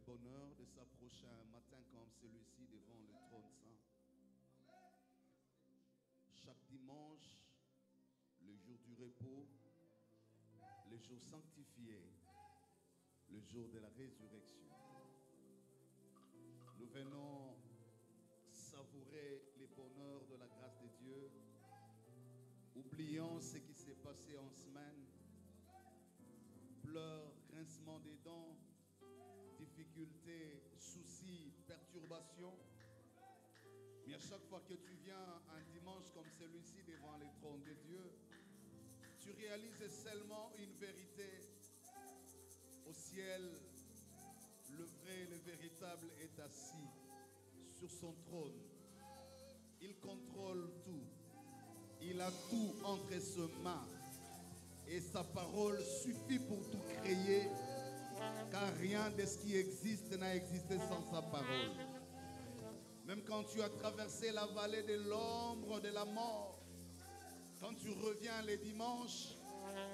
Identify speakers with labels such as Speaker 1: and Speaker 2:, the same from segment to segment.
Speaker 1: bonheur de s'approcher un matin comme celui-ci devant le trône saint. Chaque dimanche, le jour du repos, le jour sanctifié, le jour de la résurrection. Nous venons savourer les bonheurs de la grâce de Dieu. Oublions ce qui s'est passé en semaine. Pleurs, grincement des dents, difficultés, soucis, perturbations. Mais à chaque fois que tu viens un dimanche comme celui-ci devant le trône de Dieu, tu réalises seulement une vérité. Au ciel, le vrai, le véritable est assis sur son trône. Il contrôle tout. Il a tout entre ses mains. Et sa parole suffit pour tout créer. Car rien de ce qui existe n'a existé sans sa parole. Même quand tu as traversé la vallée de l'ombre de la mort, quand tu reviens les dimanches,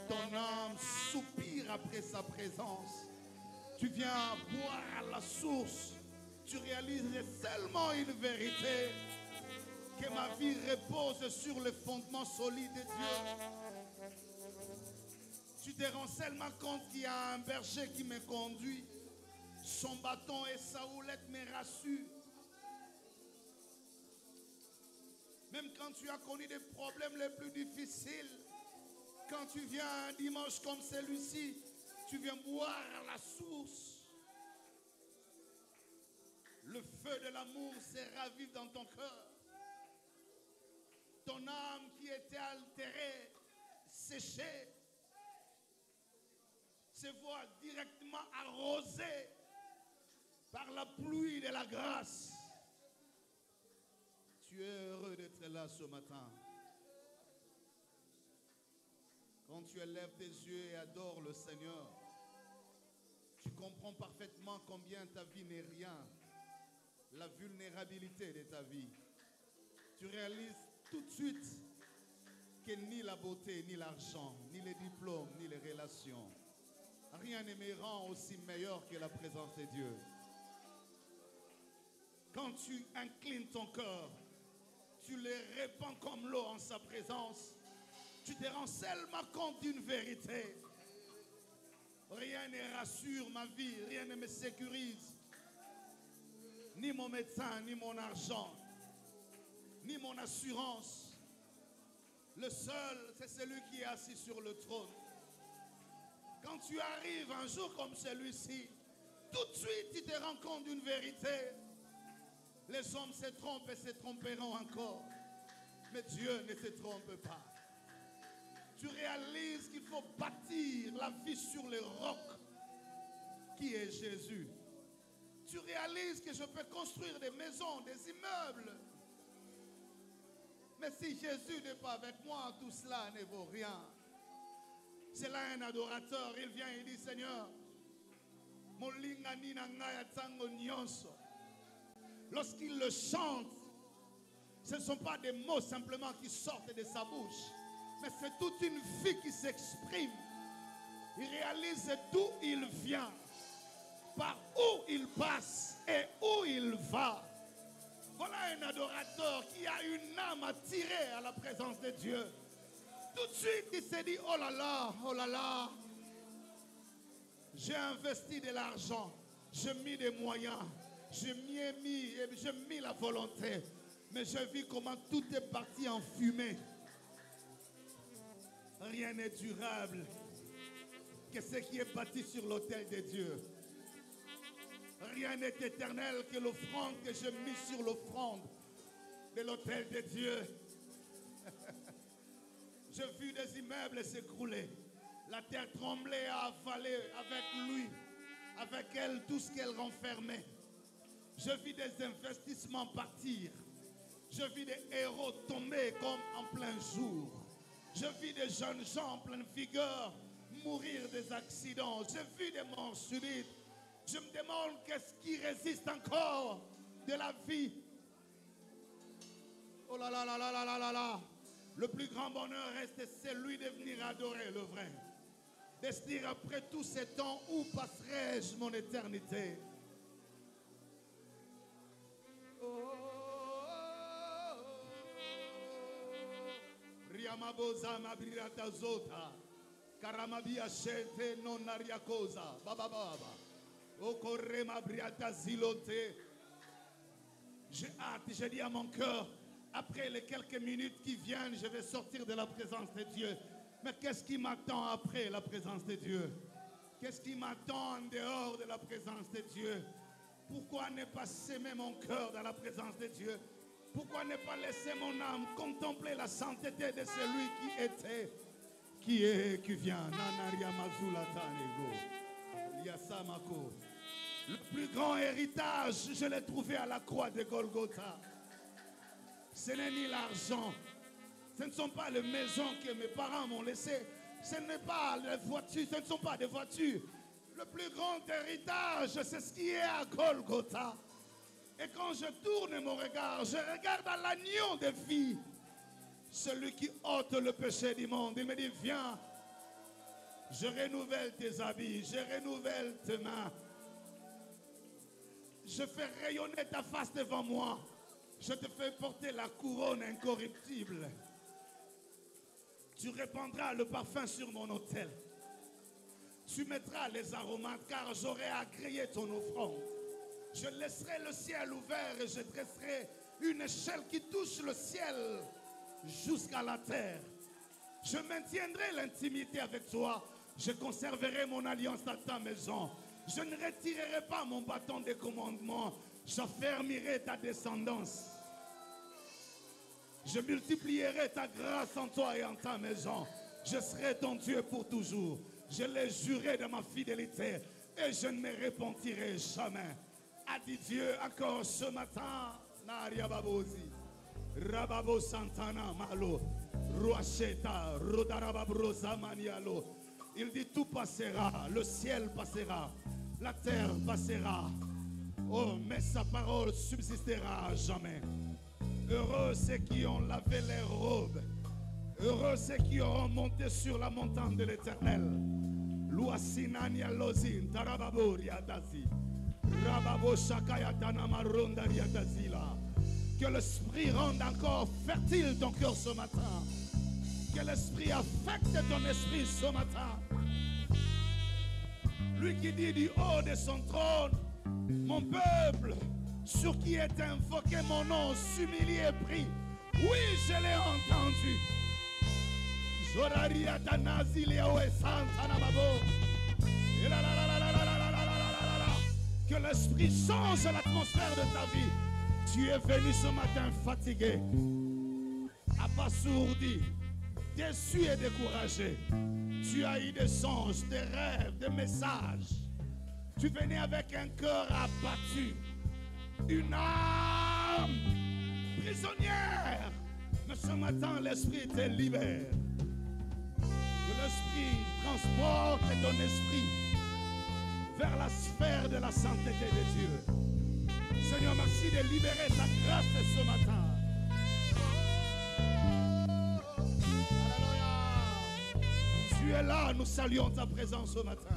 Speaker 1: ton âme soupire après sa présence. Tu viens boire à la source. Tu réalises seulement une vérité, que ma vie repose sur le fondement solide de Dieu. Tu te rends seulement compte qu'il y a un berger qui me conduit. Son bâton et sa houlette me rassurent. Même quand tu as connu des problèmes les plus difficiles, quand tu viens un dimanche comme celui-ci, tu viens boire à la source. Le feu de l'amour se ravive dans ton cœur. Ton âme qui était altérée, séchée, se voit directement arrosée par la pluie de la grâce. Tu es heureux d'être là ce matin. Quand tu élèves tes yeux et adores le Seigneur, tu comprends parfaitement combien ta vie n'est rien. La vulnérabilité de ta vie. Tu réalises tout de suite que ni la beauté, ni l'argent, ni les diplômes, ni les relations, rien ne me rend aussi meilleur que la présence de Dieu. Quand tu inclines ton cœur, tu le répands comme l'eau en sa présence, tu te rends seulement compte d'une vérité. Rien ne rassure ma vie, rien ne me sécurise. Ni mon médecin, ni mon argent, ni mon assurance. Le seul, c'est celui qui est assis sur le trône. Quand tu arrives un jour comme celui-ci, tout de suite tu te rends compte d'une vérité. Les hommes se trompent et se tromperont encore. Mais Dieu ne se trompe pas. Tu réalises qu'il faut bâtir la vie sur le roc qui est Jésus. Tu réalises que je peux construire des maisons, des immeubles. Mais si Jésus n'est pas avec moi, tout cela ne vaut rien. C'est là un adorateur, il vient et il dit, Seigneur, lorsqu'il le chante, ce ne sont pas des mots simplement qui sortent de sa bouche, mais c'est toute une vie qui s'exprime. Il réalise d'où il vient, par où il passe et où il va. Voilà un adorateur qui a une âme attirée à la présence de Dieu. Tout de suite, il s'est dit, oh là là, j'ai investi de l'argent, j'ai mis des moyens, j'ai mis la volonté, mais j'ai vu comment tout est parti en fumée. Rien n'est durable que ce qui est bâti sur l'autel de Dieu. Rien n'est éternel que l'offrande que j'ai mise sur l'offrande de l'autel de Dieu. J'ai vu des immeubles s'écrouler. La terre tremblait à avaler avec lui, avec elle, tout ce qu'elle renfermait. Je vis des investissements partir. Je vis des héros tomber comme en plein jour. Je vis des jeunes gens en pleine vigueur mourir des accidents. J'ai vu des morts subites. Je me demande qu'est-ce qui résiste encore de la vie. Oh là là là là là là là là. Le plus grand bonheur reste celui de venir adorer le vrai. De se dire après tous ces temps, où passerai-je mon éternité? Karababoza mabrirata zota. Karamabia shete non ariakosa. Baba baba. Okore mabriata zilote. J'ai hâte, j'ai dit à mon cœur, après les quelques minutes qui viennent, je vais sortir de la présence de Dieu. Mais qu'est-ce qui m'attend après la présence de Dieu? Qu'est-ce qui m'attend en dehors de la présence de Dieu? Pourquoi ne pas s'aimer mon cœur dans la présence de Dieu? Pourquoi ne pas laisser mon âme contempler la sainteté de celui qui était, qui est, qui vient? Nanaria mazula tanego. Yasamako. Le plus grand héritage, je l'ai trouvé à la croix de Golgotha. Ce n'est ni l'argent. Ce ne sont pas les maisons que mes parents m'ont laissées. Ce n'est pas les voitures. Ce ne sont pas des voitures. Le plus grand héritage, c'est ce qui est à Golgotha. Et quand je tourne mon regard, je regarde à l'agneau de vie. Celui qui ôte le péché du monde. Il me dit, viens. Je renouvelle tes habits. Je renouvelle tes mains. Je fais rayonner ta face devant moi. Je te fais porter la couronne incorruptible. Tu répandras le parfum sur mon autel. Tu mettras les aromates car j'aurai agréé ton offrande. Je laisserai le ciel ouvert et je dresserai une échelle qui touche le ciel jusqu'à la terre. Je maintiendrai l'intimité avec toi. Je conserverai mon alliance dans ta maison. Je ne retirerai pas mon bâton de commandement. J'affermirai ta descendance. Je multiplierai ta grâce en toi et en ta maison. Je serai ton Dieu pour toujours. Je l'ai juré de ma fidélité et je ne me repentirai jamais. A dit Dieu encore ce matin. Naria babozi. Rababo Santana Malo. Ruacheta. Rodarababrosa Manialo. Il dit tout passera. Le ciel passera. La terre passera. Oh, mais sa parole subsistera à jamais. Heureux ceux qui ont lavé leurs robes. Heureux ceux qui auront monté sur la montagne de l'Éternel. Luasinania lozin tarababoria dazi. Rababo shakaya tanamarondaria dazila. Que l'Esprit rende encore fertile ton cœur ce matin. Que l'Esprit affecte ton esprit ce matin. Lui qui dit du haut de son trône, mon peuple, sur qui est invoqué mon nom, s'humilie et prie. Oui, je l'ai entendu. Zoraria tanazi leo e santa namabo. Que l'Esprit change l'atmosphère de ta vie. Tu es venu ce matin fatigué, abasourdi, déçu et découragé. Tu as eu des songes, des rêves, des messages. Tu venais avec un cœur abattu, une âme prisonnière. Mais ce matin, l'Esprit te libère. Que l'Esprit transporte ton esprit vers la sphère de la sainteté de Dieu. Seigneur, merci de libérer ta grâce ce matin. Tu es là, nous saluons ta présence ce matin.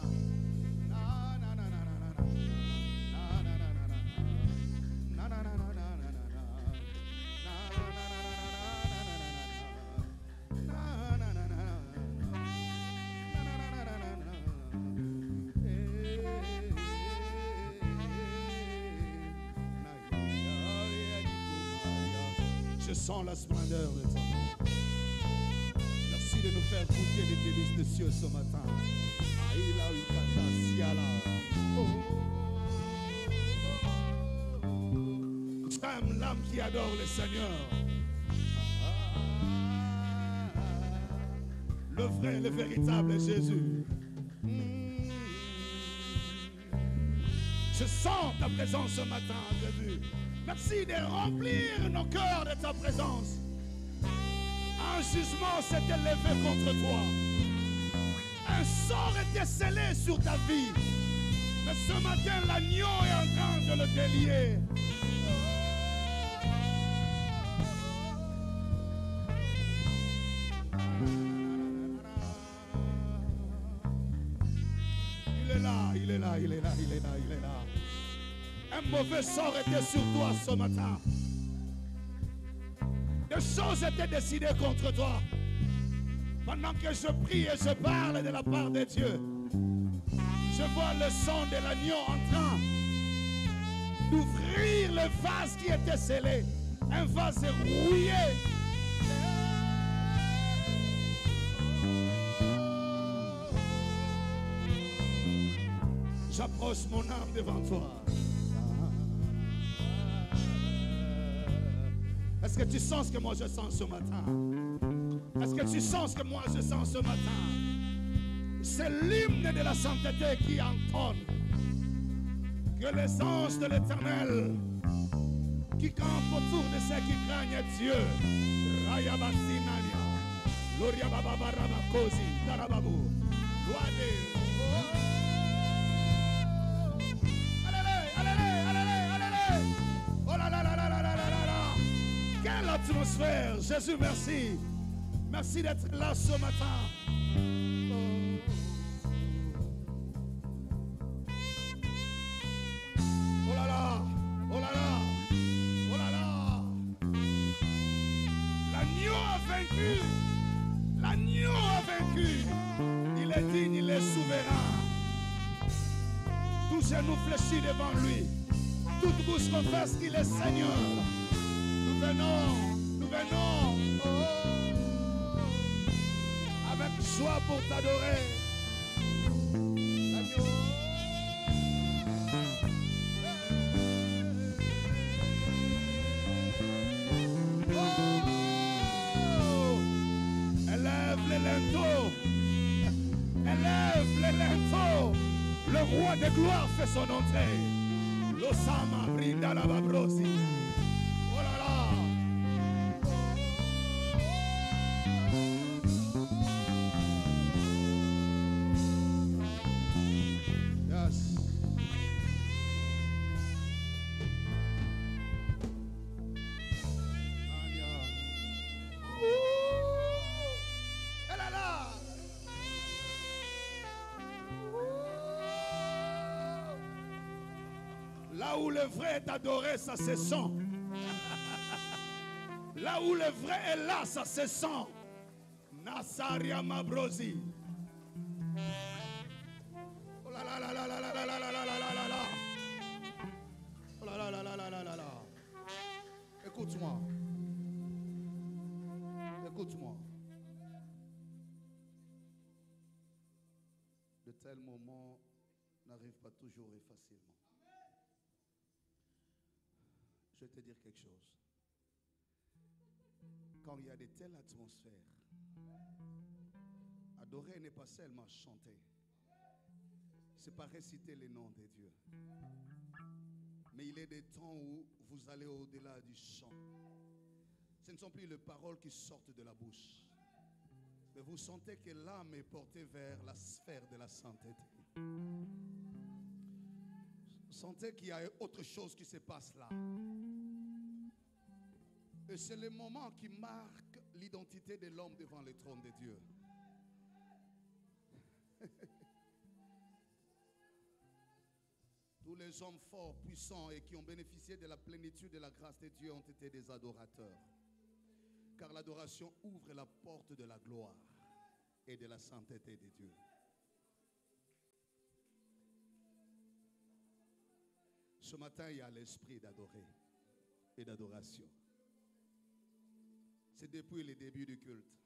Speaker 1: Je sens la splendeur de ton nom. Merci de nous faire goûter les délices des cieux ce matin. J'aime l'âme qui adore le Seigneur. Le vrai, le véritable Jésus. Je sens ta présence ce matin, Jésus. Merci de remplir nos cœurs de ta présence. Un jugement s'est élevé contre toi. Un sort était scellé sur ta vie. Mais ce matin, l'agneau est en train de le délier. Il est là, il est là, il est là, il est là, il est là. Un mauvais sort était sur toi ce matin. Des choses étaient décidées contre toi. Pendant que je prie et je parle de la part de Dieu, je vois le son de l'agneau en train d'ouvrir le vase qui était scellé. Un vase rouillé. J'approche mon âme devant toi. Est-ce que tu sens ce que moi je sens ce matin? Est-ce que tu sens ce que moi je sens ce matin? C'est l'hymne de la sainteté qui entonne. Que les anges de l'Éternel qui campent autour de ceux qui craignent Dieu. Raya Basinania. Gloria Baba Barabakosi. Tarababu. Loade. Oh là là là là là là là là. Quelle atmosphère. Jésus, merci. Merci d'être là ce matin. Oh là là. Oh là là. Oh là là. L'agneau a vaincu. L'agneau a vaincu. Il est digne, il est souverain. Tout genou fléchit devant lui. Toute bouche confesse qu'il est Seigneur. Nous venons avec joie pour t'adorer. L'agneau. Oh, élève les linteaux. Élève les linteaux. Le roi de gloire fait son entrée. L'Osama brinda la babrosi. Oh là là. Yes. Elle est là. Là où le vrai est adoré, ça se sent. Là où le vrai est là, ça se sent. Nasaria Mabrosi. Oh là là là là là là là là là là là là. Oh là là là là là là là là. Écoute-moi. Écoute-moi. De tels moments n'arrivent pas toujours et facilement. Je vais te dire quelque chose. Quand il y a de telles atmosphères, adorer n'est pas seulement chanter. C'est pas réciter les noms de Dieu. Mais il est des temps où vous allez au-delà du chant. Ce ne sont plus les paroles qui sortent de la bouche. Mais vous sentez que l'âme est portée vers la sphère de la sainteté. Sentez qu'il y a autre chose qui se passe là. Et c'est le moment qui marque l'identité de l'homme devant le trône de Dieu. Tous les hommes forts, puissants et qui ont bénéficié de la plénitude de la grâce de Dieu ont été des adorateurs. Car l'adoration ouvre la porte de la gloire et de la sainteté de Dieu. Ce matin, il y a l'esprit d'adorer et d'adoration. C'est depuis le début du culte.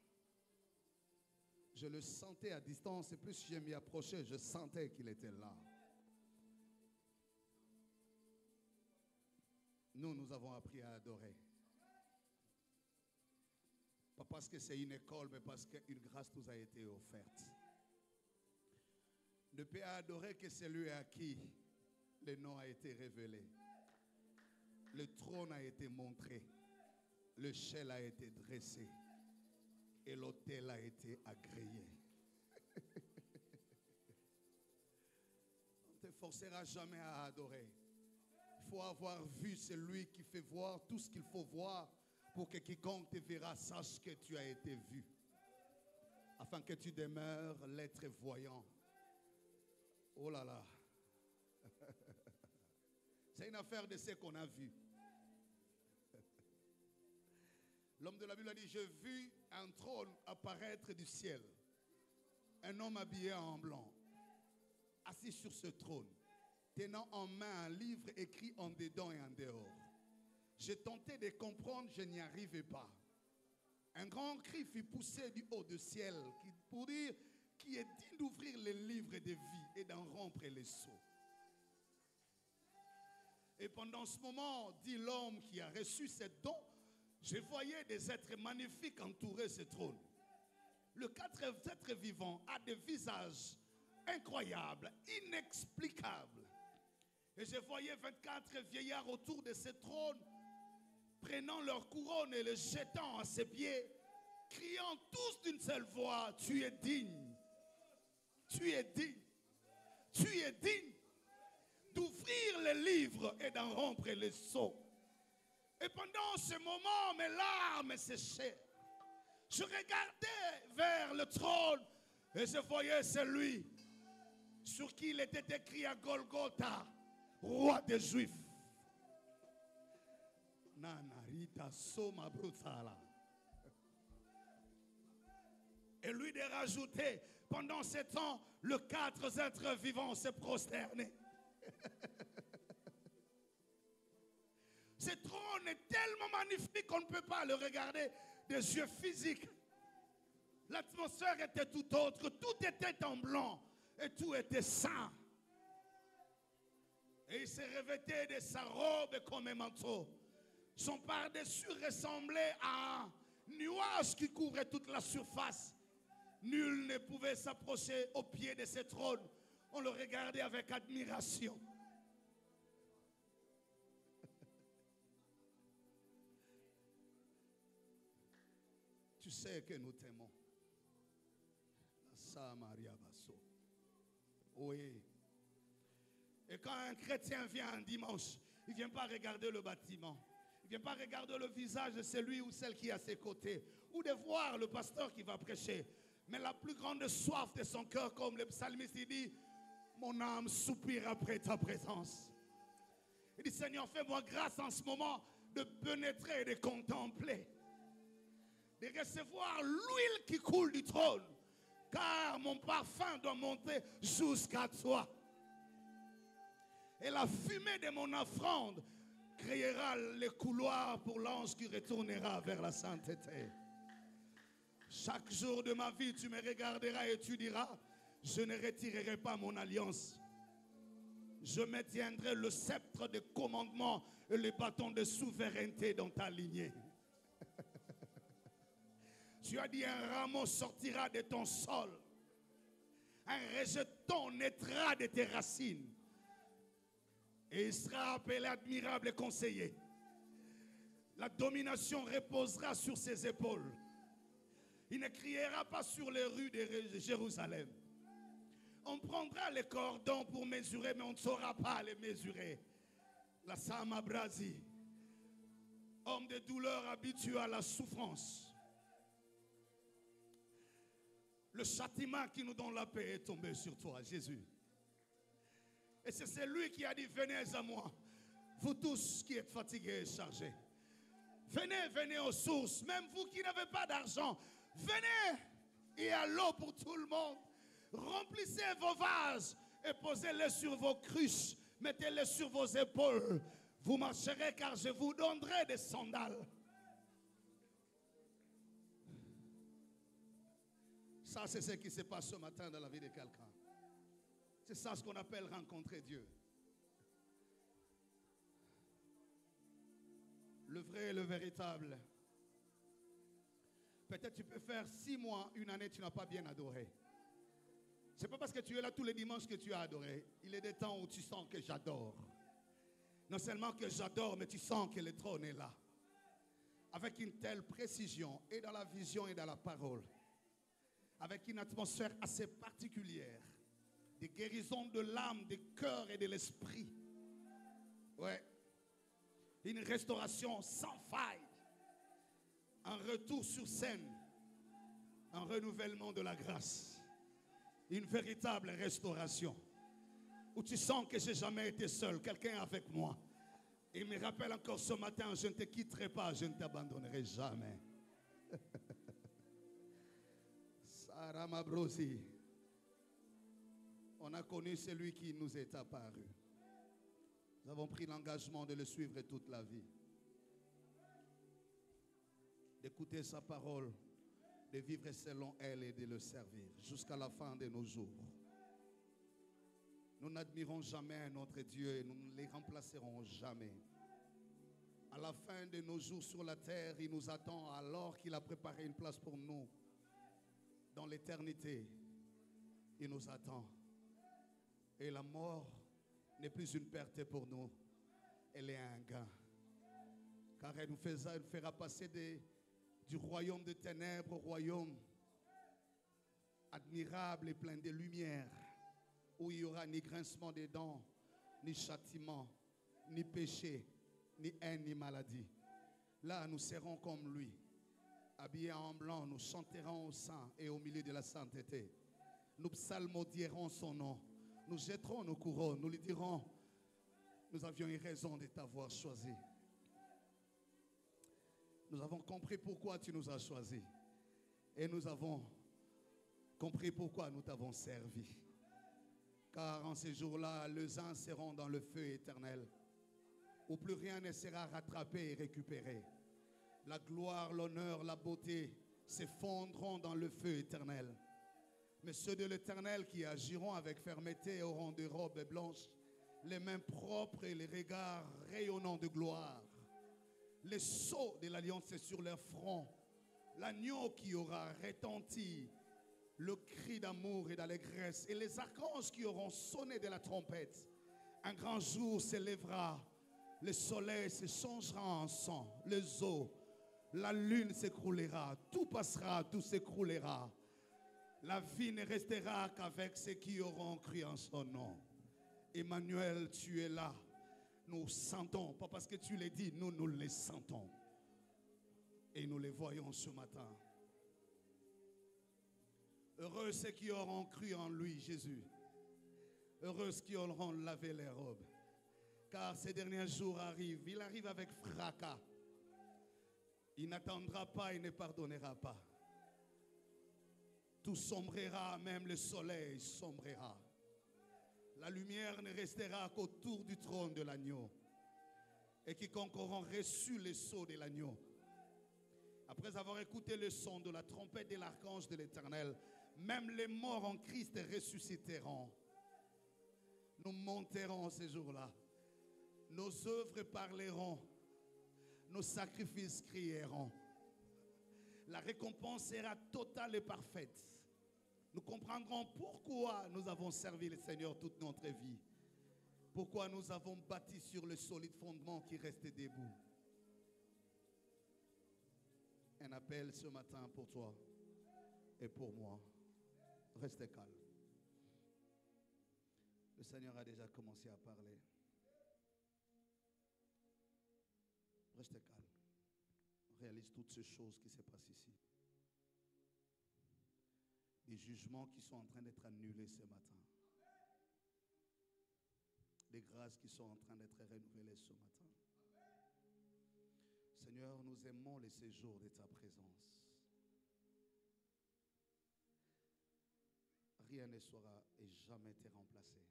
Speaker 1: Je le sentais à distance et plus je m'y approchais, je sentais qu'il était là. Nous avons appris à adorer. Pas parce que c'est une école, mais parce qu'une grâce nous a été offerte. Ne peut adorer que celui à qui le nom a été révélé. Le trône a été montré. Le chêne a été dressé. Et l'autel a été agréé. On ne te forcera jamais à adorer. Il faut avoir vu celui qui fait voir tout ce qu'il faut voir pour que quiconque te verra sache que tu as été vu. Afin que tu demeures l'être voyant. Oh là là. C'est une affaire de ce qu'on a vu. L'homme de la Bible a dit, j'ai vu un trône apparaître du ciel. Un homme habillé en blanc, assis sur ce trône, tenant en main un livre écrit en dedans et en dehors. J'ai tenté de comprendre, je n'y arrivais pas. Un grand cri fut poussé du haut du ciel pour dire qui est digne d'ouvrir les livres de vie et d'en rompre les sceaux. Et pendant ce moment, dit l'homme qui a reçu ce don, je voyais des êtres magnifiques entourer ce trône. Le quatre êtres vivants a des visages incroyables, inexplicables. Et je voyais 24 vieillards autour de ce trône, prenant leur couronne et le jetant à ses pieds, criant tous d'une seule voix, tu es digne, tu es digne, tu es digne d'ouvrir les livres et d'en rompre les sceaux. Et pendant ce moment, mes larmes séchaient. Je regardais vers le trône et je voyais celui sur qui il était écrit à Golgotha, roi des Juifs. Et lui de rajouter, pendant ce temps, les 4 êtres vivants se prosternaient. Ce trône est tellement magnifique qu'on ne peut pas le regarder des yeux physiques. L'atmosphère était tout autre, tout était en blanc et tout était saint. Et il s'est revêté de sa robe comme un manteau. Son par-dessus ressemblait à un nuage qui couvrait toute la surface. Nul ne pouvait s'approcher au pied de ce trône. On le regardait avec admiration. Tu sais que nous t'aimons. Samaria Basso. Oui. Et quand un chrétien vient un dimanche, il ne vient pas regarder le bâtiment. Il ne vient pas regarder le visage de celui ou celle qui est à ses côtés. Ou de voir le pasteur qui va prêcher. Mais la plus grande soif de son cœur, comme le psalmiste il dit, mon âme soupire après ta présence. Il dit, Seigneur, fais-moi grâce en ce moment de pénétrer et de contempler. De recevoir l'huile qui coule du trône. Car mon parfum doit monter jusqu'à toi. Et la fumée de mon offrande créera les couloirs pour l'ange qui retournera vers la sainteté. Chaque jour de ma vie, tu me regarderas et tu diras, je ne retirerai pas mon alliance. Je maintiendrai le sceptre de commandement et le bâton de souveraineté dans ta lignée. Tu as dit, un rameau sortira de ton sol. Un rejeton naîtra de tes racines. Et il sera appelé admirable et conseiller. La domination reposera sur ses épaules. Il ne criera pas sur les rues de Jérusalem. On prendra les cordons pour mesurer, mais on ne saura pas les mesurer. La Sama Brasi, homme de douleur habitué à la souffrance. Le châtiment qui nous donne la paix est tombé sur toi, Jésus. Et c'est celui qui a dit, venez à moi, vous tous qui êtes fatigués et chargés. Venez, venez aux sources, même vous qui n'avez pas d'argent. Venez, il y a l'eau pour tout le monde. Remplissez vos vases et posez-les sur vos cruches. Mettez-les sur vos épaules. Vous marcherez car je vous donnerai des sandales. Ça, c'est ce qui se passe ce matin dans la vie de quelqu'un. C'est ça ce qu'on appelle rencontrer Dieu. Le vrai et le véritable. Peut-être tu peux faire 6 mois, une année, tu n'as pas bien adoré. Ce n'est pas parce que tu es là tous les dimanches que tu as adoré. Il est des temps où tu sens que j'adore. Non seulement que j'adore, mais tu sens que le trône est là. Avec une telle précision, et dans la vision et dans la parole. Avec une atmosphère assez particulière. Des guérisons de l'âme, du cœur et de l'esprit. Ouais. Une restauration sans faille. Un retour sur scène. Un renouvellement de la grâce. Une véritable restauration. Où tu sens que je n'ai jamais été seul. Quelqu'un avec moi. Il me rappelle encore ce matin, je ne te quitterai pas, je ne t'abandonnerai jamais. Aramabrosi. On a connu celui qui nous est apparu. Nous avons pris l'engagement de le suivre toute la vie. D'écouter sa parole, de vivre selon elle et de le servir jusqu'à la fin de nos jours. Nous n'admirons jamais un autre Dieu et nous ne les remplacerons jamais. À la fin de nos jours sur la terre, il nous attend alors qu'il a préparé une place pour nous. Dans l'éternité, il nous attend. Et la mort n'est plus une perte pour nous, elle est un gain. Car elle nous fera passer du royaume de ténèbres au royaume admirable et plein de lumière, où il n'y aura ni grincement des dents, ni châtiment, ni péché, ni haine, ni maladie. Là, nous serons comme lui, habillés en blanc, nous chanterons au sein et au milieu de la sainteté. Nous psalmodierons son nom. Nous jetterons nos couronnes, nous lui dirons, nous avions eu raison de t'avoir choisi. Nous avons compris pourquoi tu nous as choisis. Et nous avons compris pourquoi nous t'avons servi. Car en ces jours-là, les uns seront dans le feu éternel, où plus rien ne sera rattrapé et récupéré. La gloire, l'honneur, la beauté s'effondreront dans le feu éternel. Mais ceux de l'Éternel qui agiront avec fermeté auront des robes blanches, les mains propres et les regards rayonnants de gloire. Les sceaux de l'alliance sur leur front, l'agneau qui aura retenti, le cri d'amour et d'allégresse, et les archanges qui auront sonné de la trompette. Un grand jour s'élèvera, le soleil se changera en sang, les eaux, la lune s'écroulera, tout passera, tout s'écroulera. La vie ne restera qu'avec ceux qui auront cru en son nom. Emmanuel, tu es là. Nous sentons, pas parce que tu l'as dit, nous les sentons. Et nous les voyons ce matin. Heureux ceux qui auront cru en lui, Jésus. Heureux ceux qui auront lavé les robes. Car ces derniers jours arrivent. Il arrive avec fracas. Il n'attendra pas, il ne pardonnera pas. Tout sombrera, même le soleil sombrera. La lumière ne restera qu'autour du trône de l'agneau. Et quiconque auront reçu le sceau de l'agneau, après avoir écouté le son de la trompette de l'archange de l'Éternel, même les morts en Christ ressusciteront. Nous monterons ces jours-là. Nos œuvres parleront. Nos sacrifices crieront. La récompense sera totale et parfaite. Nous comprendrons pourquoi nous avons servi le Seigneur toute notre vie. Pourquoi nous avons bâti sur le solide fondement qui reste debout. Un appel ce matin pour toi et pour moi. Restez calme. Le Seigneur a déjà commencé à parler. Restez calme. Réalise toutes ces choses qui se passent ici. Des jugements qui sont en train d'être annulés ce matin. Des grâces qui sont en train d'être renouvelées ce matin. Seigneur, nous aimons les séjours de ta présence. Rien ne saura et jamais te remplacer.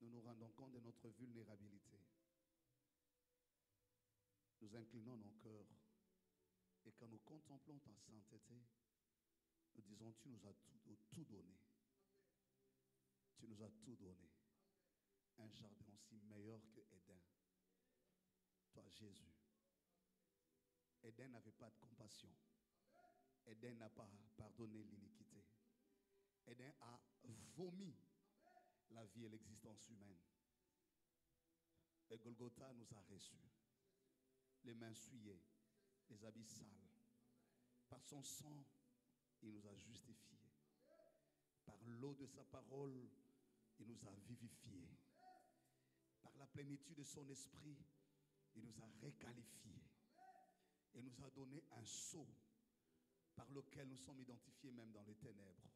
Speaker 1: Nous nous rendons compte de notre vulnérabilité. Nous inclinons nos cœurs. Et quand nous contemplons ta sainteté, nous disons, tu nous as tout donné. Tu nous as tout donné. Un jardin aussi meilleur que Éden. Toi, Jésus. Éden n'avait pas de compassion. Éden n'a pas pardonné l'iniquité. Éden a vomi la vie et l'existence humaine. Et Golgotha nous a reçus. Les mains souillées, les habits sales. Par son sang, il nous a justifiés. Par l'eau de sa parole, il nous a vivifiés. Par la plénitude de son esprit, il nous a réqualifiés. Et nous a donné un sceau par lequel nous sommes identifiés même dans les ténèbres.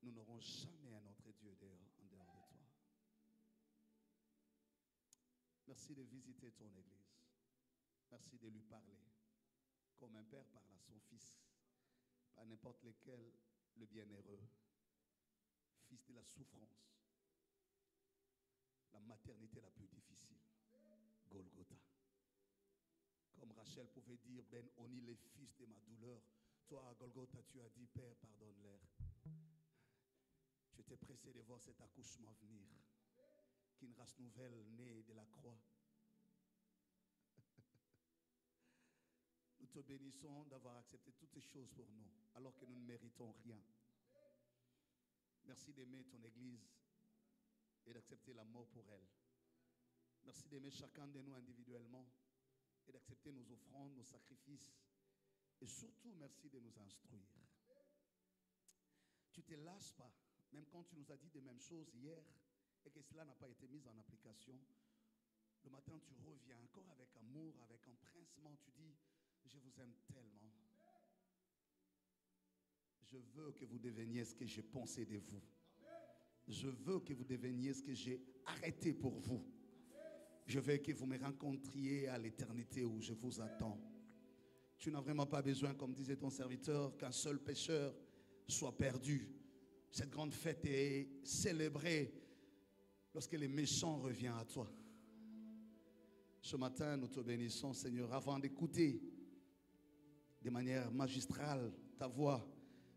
Speaker 1: Nous n'aurons jamais un autre Dieu en dehors de toi. Merci de visiter ton Église. Merci de lui parler comme un père parle à son fils, pas n'importe lequel, le bienheureux, fils de la souffrance, la maternité la plus difficile, Golgotha. Comme Rachel pouvait dire, Ben Oni, les fils de ma douleur, toi à Golgotha tu as dit, Père, pardonne-leur. Tu étais pressé de voir cet accouchement venir, qu'une race nouvelle née de la croix. Nous te bénissons d'avoir accepté toutes ces choses pour nous, alors que nous ne méritons rien. Merci d'aimer ton Église et d'accepter la mort pour elle. Merci d'aimer chacun de nous individuellement et d'accepter nos offrandes, nos sacrifices. Et surtout, merci de nous instruire. Tu ne te lâches pas, même quand tu nous as dit les mêmes choses hier et que cela n'a pas été mis en application. Le matin, tu reviens encore avec amour, avec empressement. Tu dis, je vous aime tellement. Je veux que vous deveniez ce que j'ai pensé de vous. Je veux que vous deveniez ce que j'ai arrêté pour vous. Je veux que vous me rencontriez à l'éternité où je vous attends. Tu n'as vraiment pas besoin, comme disait ton serviteur, qu'un seul pécheur soit perdu. Cette grande fête est célébrée lorsque les méchants reviennent à toi. Ce matin, nous te bénissons, Seigneur, avant d'écouter de manière magistrale ta voix,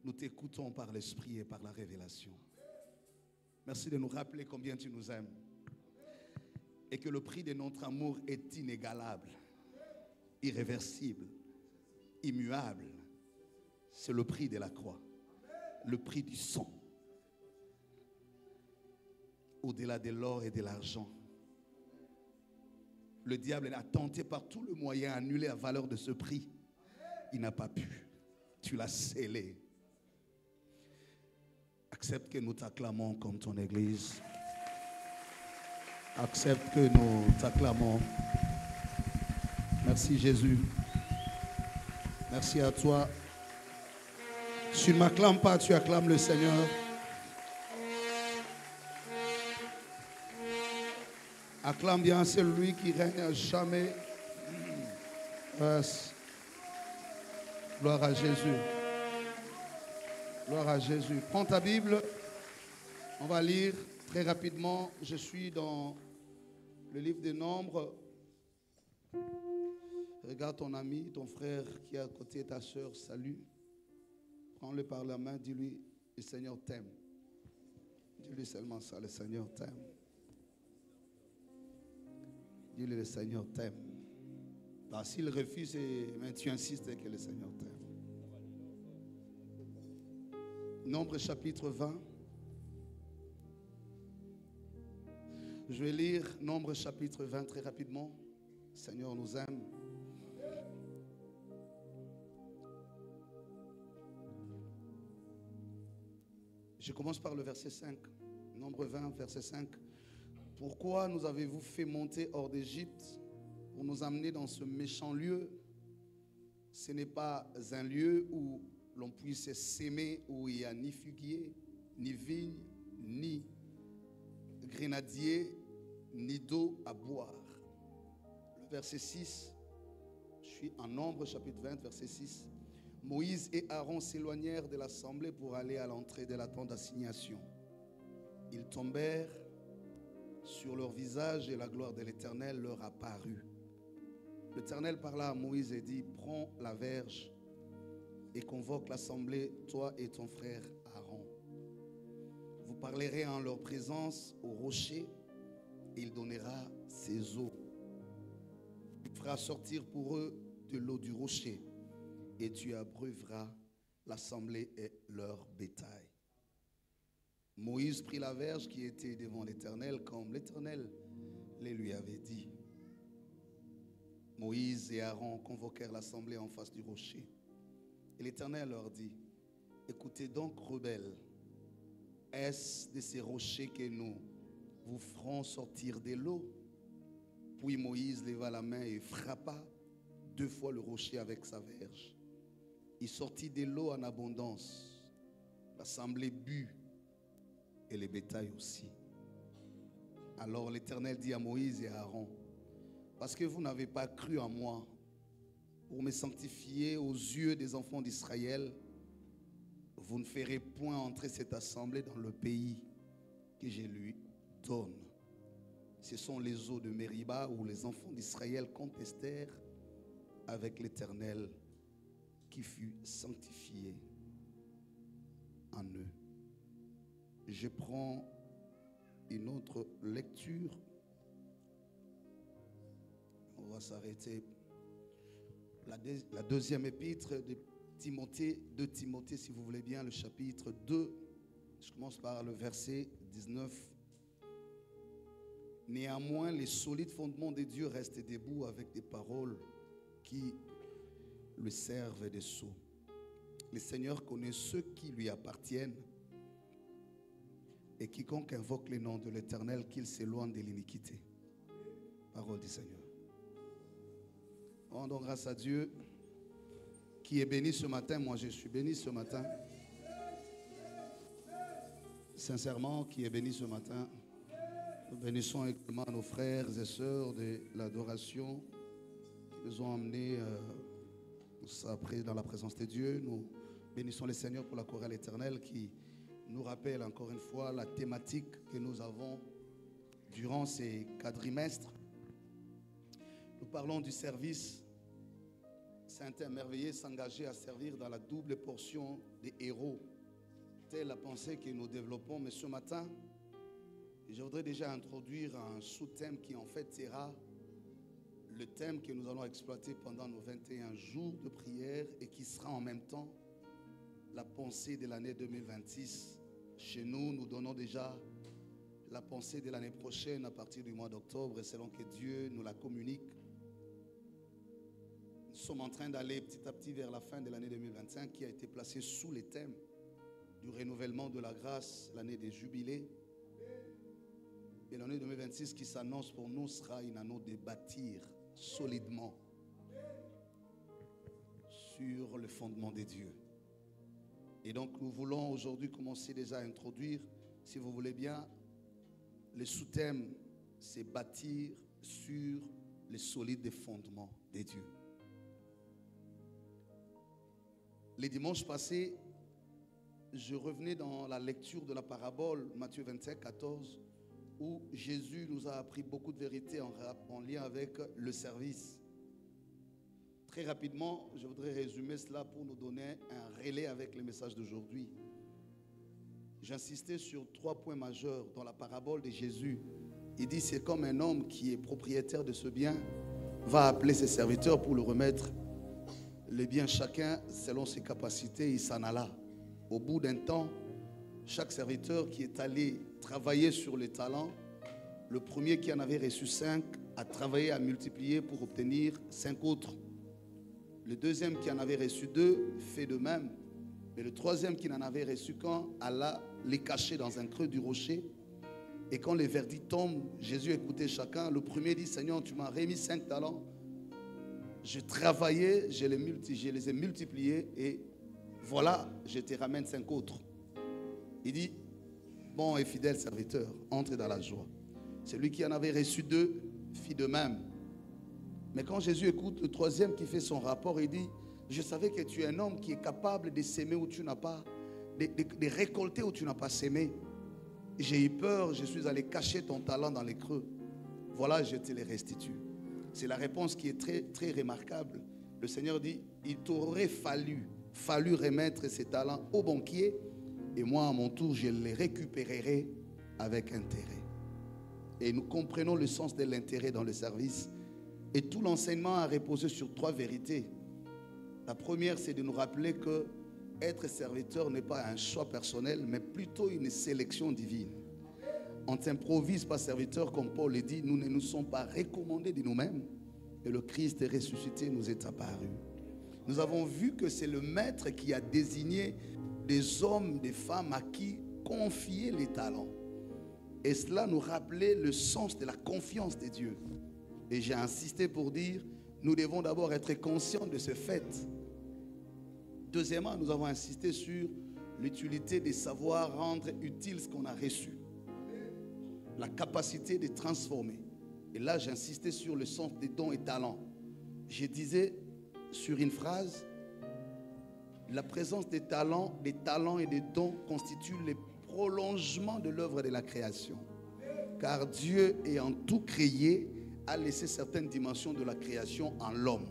Speaker 1: nous t'écoutons par l'Esprit et par la révélation. Merci de nous rappeler combien tu nous aimes et que le prix de notre amour est inégalable, irréversible, immuable. C'est le prix de la croix, le prix du sang. Au-delà de l'or et de l'argent, le diable a tenté par tous les moyens d'annuler la valeur de ce prix. Il n'a pas pu. Tu l'as scellé. Accepte que nous t'acclamons comme ton Église. Accepte que nous t'acclamons. Merci Jésus. Merci à toi. Tu ne m'acclames pas, tu acclames le Seigneur. Acclame bien celui qui règne à jamais. Yes. Gloire à Jésus. Gloire à Jésus. Prends ta Bible. On va lire très rapidement. Je suis dans le livre des Nombres. Regarde ton ami, ton frère qui est à côté, ta soeur, salut. Prends-le par la main, dis-lui, le Seigneur t'aime. Dis-lui seulement ça, le Seigneur t'aime. Dis-lui, le Seigneur t'aime. S'il refuse, mais tu insistes que le Seigneur t'aime. Nombre chapitre 20. Je vais lire Nombre chapitre 20 très rapidement. Le Seigneur nous aime. Je commence par le verset 5. Nombre 20, verset 5. Pourquoi nous avez-vous fait monter hors d'Égypte pour nous amener dans ce méchant lieu? Ce n'est pas un lieu où l'on puisse s'aimer, où il n'y a ni figuier, ni vigne, ni grenadier, ni d'eau à boire. Le verset 6, je suis en Nombre chapitre 20, verset 6. Moïse et Aaron s'éloignèrent de l'assemblée pour aller à l'entrée de la tente d'assignation. Ils tombèrent sur leur visage et la gloire de l'Éternel leur apparut. L'Éternel parla à Moïse et dit, prends la verge et convoque l'assemblée, toi et ton frère Aaron. Vous parlerez en leur présence au rocher et il donnera ses eaux. Il fera sortir pour eux de l'eau du rocher et tu abreuveras l'assemblée et leur bétail. Moïse prit la verge qui était devant l'Éternel comme l'Éternel les lui avait dit. Moïse et Aaron convoquèrent l'assemblée en face du rocher. Et l'Éternel leur dit, écoutez donc, rebelles, est-ce de ces rochers que nous vous ferons sortir de l'eau? Puis Moïse leva la main et frappa 2 fois le rocher avec sa verge. Il sortit de l'eau en abondance. L'assemblée but et les bétails aussi. Alors l'Éternel dit à Moïse et à Aaron, parce que vous n'avez pas cru en moi pour me sanctifier aux yeux des enfants d'Israël, vous ne ferez point entrer cette assemblée dans le pays que je lui donne. Ce sont les eaux de Mériba où les enfants d'Israël contestèrent avec l'Éternel qui fut sanctifié en eux. Je prends une autre lecture. On va s'arrêter. La deuxième épître de Timothée, si vous voulez bien, le chapitre 2. Je commence par le verset 19. Néanmoins, les solides fondements de Dieu restent debout avec des paroles qui lui servent de sceau. Le Seigneur connaît ceux qui lui appartiennent, et quiconque invoque le nom de l'Éternel, qu'il s'éloigne de l'iniquité. Parole du Seigneur. Rendons grâce à Dieu qui est béni ce matin. Moi, je suis béni ce matin. Sincèrement, qui est béni ce matin. Nous bénissons également nos frères et sœurs de l'adoration qui nous ont amenés dans la présence de Dieu. Nous bénissons le Seigneur pour la chorale éternelle qui nous rappelle encore une fois la thématique que nous avons durant ces quadrimestres. Nous parlons du service. Saint et merveilleux, s'engager à servir dans la double portion des héros. Telle la pensée que nous développons. Mais ce matin, je voudrais déjà introduire un sous-thème qui en fait sera le thème que nous allons exploiter pendant nos 21 jours de prière et qui sera en même temps la pensée de l'année 2026. Chez nous, nous donnons déjà la pensée de l'année prochaine à partir du mois d'octobre et selon que Dieu nous la communique. Nous sommes en train d'aller petit à petit vers la fin de l'année 2025 qui a été placée sous les thèmes du renouvellement de la grâce, l'année des jubilés. Et l'année 2026 qui s'annonce pour nous sera une année de bâtir solidement sur le fondement des dieux. Et donc nous voulons aujourd'hui commencer déjà à introduire, si vous voulez bien, le sous-thème, c'est bâtir sur les solides fondements des dieux. Les dimanches passés, je revenais dans la lecture de la parabole Matthieu 25, 14, où Jésus nous a appris beaucoup de vérités en lien avec le service. Très rapidement, je voudrais résumer cela pour nous donner un relais avec le message d'aujourd'hui. J'insistais sur 3 points majeurs dans la parabole de Jésus. Il dit, c'est comme un homme qui est propriétaire de ce bien, va appeler ses serviteurs pour le remettre les biens chacun selon ses capacités. Il s'en alla. Au bout d'un temps, chaque serviteur qui est allé travailler sur les talents, le premier qui en avait reçu 5 a travaillé à multiplier pour obtenir 5 autres. Le deuxième qui en avait reçu 2 fait de même. Et le troisième qui n'en avait reçu qu'un alla les cacher dans un creux du rocher. Et quand les verdicts tombent, Jésus écoutait chacun. Le premier dit, Seigneur, tu m'as remis 5 talents. Je travaillais, je les ai multipliés et voilà, je te ramène 5 autres. Il dit, bon et fidèle serviteur, entre dans la joie. Celui qui en avait reçu 2 fit de même. Mais quand Jésus écoute le troisième qui fait son rapport, il dit, je savais que tu es un homme qui est capable de s'aimer où tu n'as pas, de récolter où tu n'as pas sémé. J'ai eu peur, je suis allé cacher ton talent dans les creux. Voilà, je te les restitue. C'est la réponse qui est très, très remarquable. Le Seigneur dit, il t'aurait fallu remettre ces talents au banquier et moi, à mon tour, je les récupérerai avec intérêt. Et nous comprenons le sens de l'intérêt dans le service. Et tout l'enseignement a reposé sur 3 vérités. La première, c'est de nous rappeler que être serviteur n'est pas un choix personnel, mais plutôt une sélection divine. On ne s'improvise pas serviteur, comme Paul le dit, nous ne nous sommes pas recommandés de nous-mêmes, et le Christ ressuscité nous est apparu. Nous avons vu que c'est le Maître qui a désigné des hommes, des femmes à qui confier les talents. Et cela nous rappelait le sens de la confiance de Dieu. Et j'ai insisté pour dire, nous devons d'abord être conscients de ce fait. Deuxièmement, nous avons insisté sur l'utilité de savoir rendre utile ce qu'on a reçu. La capacité de transformer. Et là, j'insistais sur le sens des dons et talents. Je disais sur une phrase, la présence des talents et des dons constituent les prolongements de l'œuvre de la création. Car Dieu, ayant tout créé, a laissé certaines dimensions de la création en l'homme.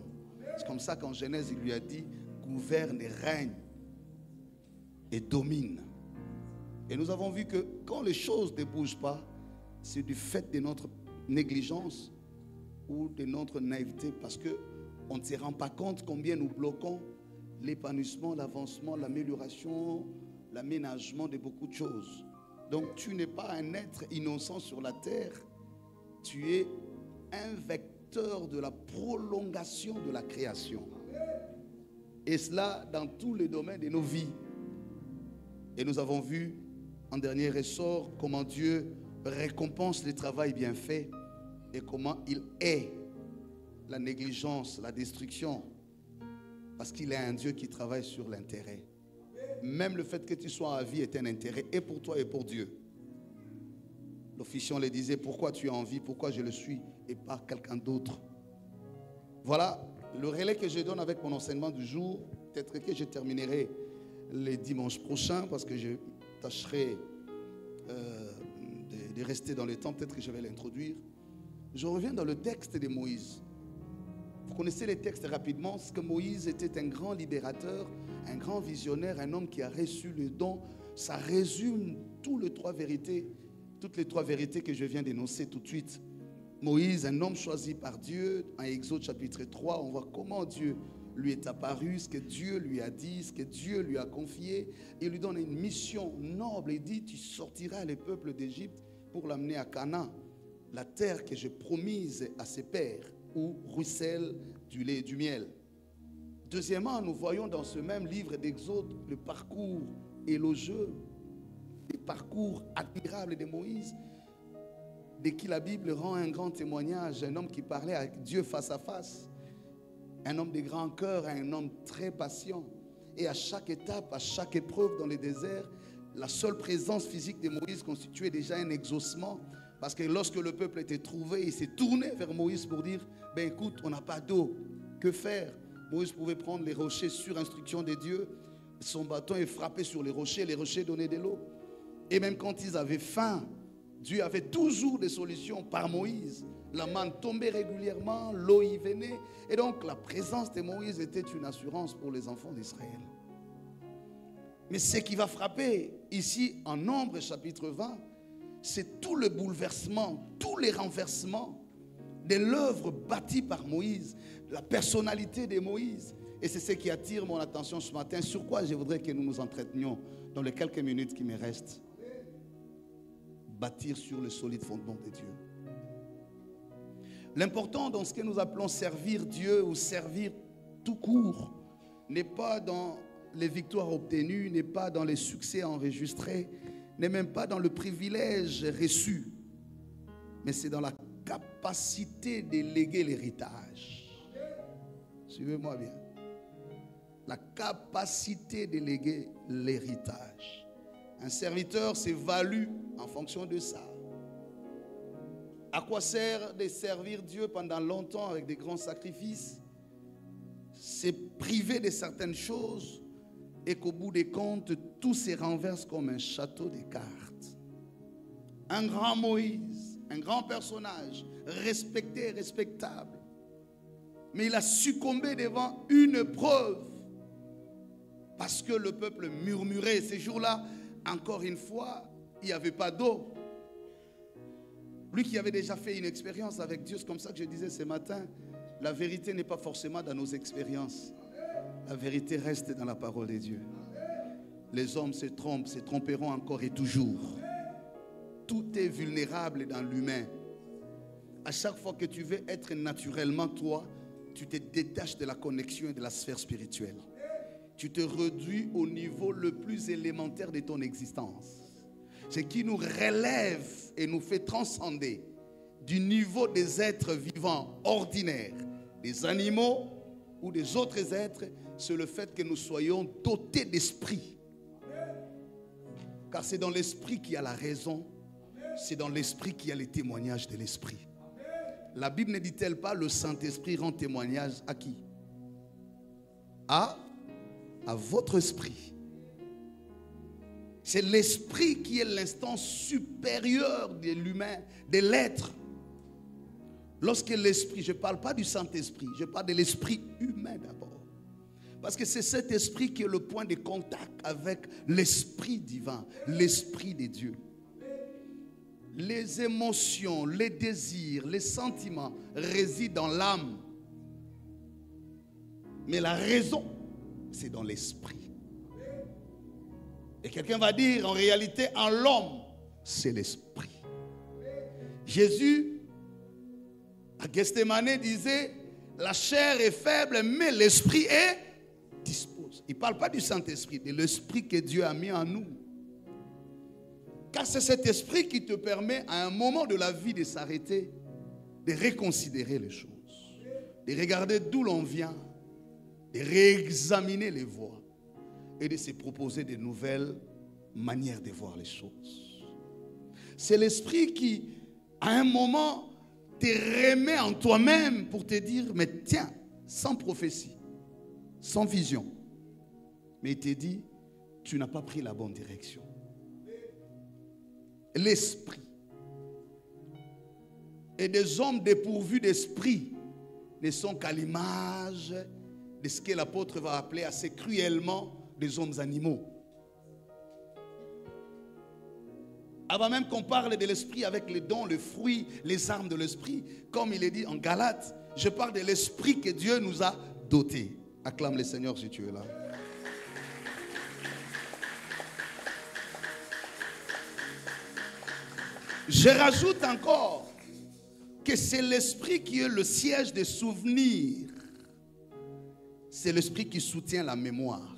Speaker 1: C'est comme ça qu'en Genèse, il lui a dit, gouverne et règne et domine. Et nous avons vu que quand les choses ne bougent pas, c'est du fait de notre négligence ou de notre naïveté, parce qu'on ne se rend pas compte combien nous bloquons l'épanouissement, l'avancement, l'amélioration, l'aménagement de beaucoup de choses. Donc tu n'es pas un être innocent sur la terre, tu es un vecteur de la prolongation de la création. Et cela dans tous les domaines de nos vies. Et nous avons vu en dernier ressort comment Dieu récompense le travail bien fait et comment il hait la négligence, la destruction, parce qu'il est un Dieu qui travaille sur l'intérêt. Même le fait que tu sois en vie est un intérêt et pour toi et pour Dieu. L'officiant le disait, pourquoi tu es en vie, pourquoi je le suis et pas quelqu'un d'autre. Voilà le relais que je donne avec mon enseignement du jour. Peut-être que je terminerai les dimanches prochains parce que je tâcherai de rester dans le temps. Peut-être que je vais l'introduire. Je reviens dans le texte de Moïse. Vous connaissez les textes rapidement, parce que Moïse était un grand libérateur, un grand visionnaire, un homme qui a reçu le don. Ça résume toutes les trois vérités que je viens d'énoncer tout de suite. Moïse, un homme choisi par Dieu, en Exode chapitre 3, on voit comment Dieu lui est apparu, ce que Dieu lui a dit, ce que Dieu lui a confié. Il lui donne une mission noble. Il dit, tu sortiras le peuple d'Égypte pour l'amener à Canaan, la terre que j'ai promise à ses pères, où ruisselle du lait et du miel. Deuxièmement, nous voyons dans ce même livre d'Exode le parcours élogieux, le parcours admirable de Moïse, de qui la Bible rend un grand témoignage, un homme qui parlait avec Dieu face à face, un homme de grand cœur, un homme très patient. Et à chaque étape, à chaque épreuve dans le désert, la seule présence physique de Moïse constituait déjà un exaucement. Parce que lorsque le peuple était trouvé, il s'est tourné vers Moïse pour dire, ben écoute, on n'a pas d'eau, que faire? Moïse pouvait prendre les rochers sur instruction de Dieu, son bâton et frapper sur les rochers donnaient de l'eau. Et même quand ils avaient faim, Dieu avait toujours des solutions par Moïse. La manne tombait régulièrement, l'eau y venait. Et donc la présence de Moïse était une assurance pour les enfants d'Israël. Mais ce qui va frapper ici en Nombre chapitre 20, c'est tout le bouleversement, tous les renversements de l'œuvre bâtie par Moïse, la personnalité de Moïse. Et c'est ce qui attire mon attention ce matin, sur quoi je voudrais que nous nous entretenions dans les quelques minutes qui me restent. Bâtir sur le solide fondement de Dieu. L'important dans ce que nous appelons servir Dieu ou servir tout court n'est pas dans les victoires obtenues, n'est pas dans les succès enregistrés, n'est même pas dans le privilège reçu, mais c'est dans la capacité de léguer l'héritage. Suivez-moi bien. La capacité de léguer l'héritage. Un serviteur s'évalue en fonction de ça. À quoi sert de servir Dieu pendant longtemps avec des grands sacrifices? C'est priver de certaines choses et qu'au bout des comptes, tout se renverse comme un château de cartes. Un grand Moïse, un grand personnage, respecté et respectable. Mais il a succombé devant une preuve. Parce que le peuple murmurait. Ces jours-là, encore une fois, il n'y avait pas d'eau. Lui qui avait déjà fait une expérience avec Dieu, c'est comme ça que je disais ce matin, la vérité n'est pas forcément dans nos expériences. La vérité reste dans la parole de Dieu. Les hommes se trompent, se tromperont encore et toujours. Tout est vulnérable dans l'humain. À chaque fois que tu veux être naturellement toi, tu te détaches de la connexion et de la sphère spirituelle. Tu te réduis au niveau le plus élémentaire de ton existence. Ce qui nous relève et nous fait transcender du niveau des êtres vivants ordinaires, des animaux ou des autres êtres, c'est le fait que nous soyons dotés d'esprit. Car c'est dans l'esprit qu'il y a la raison, c'est dans l'esprit qu'il y a les témoignages de l'esprit. la Bible ne dit-elle pas le Saint-Esprit rend témoignage à qui? À votre esprit. C'est l'esprit qui est l'instance supérieure de l'humain, de l'être. Lorsque l'esprit, je ne parle pas du Saint-Esprit, je parle de l'esprit humain d'abord. Parce que c'est cet esprit qui est le point de contact avec l'esprit divin, l'esprit de Dieu. Les émotions, les désirs, les sentiments résident dans l'âme. Mais la raison, c'est dans l'esprit. Et quelqu'un va dire, en réalité, en l'homme, c'est l'esprit. Jésus, à Gethsémane, disait, la chair est faible, mais l'esprit est dispose. Il ne parle pas du Saint-Esprit, de l'esprit que Dieu a mis en nous. Car c'est cet esprit qui te permet à un moment de la vie de s'arrêter, de reconsidérer les choses, de regarder d'où l'on vient, de réexaminer les voies et de se proposer de nouvelles manières de voir les choses. C'est l'esprit qui, à un moment, te remet en toi-même pour te dire, mais tiens, sans prophétie, sans vision, mais il te dit, tu n'as pas pris la bonne direction. L'esprit. Et des hommes dépourvus d'esprit ne sont qu'à l'image de ce que l'apôtre va appeler assez cruellement des hommes animaux. Avant même qu'on parle de l'esprit avec les dons, les fruits, les armes de l'esprit, comme il est dit en Galates, je parle de l'esprit que Dieu nous a doté. Acclame le Seigneur si tu es là. Je rajoute encore que c'est l'esprit qui est le siège des souvenirs. C'est l'esprit qui soutient la mémoire.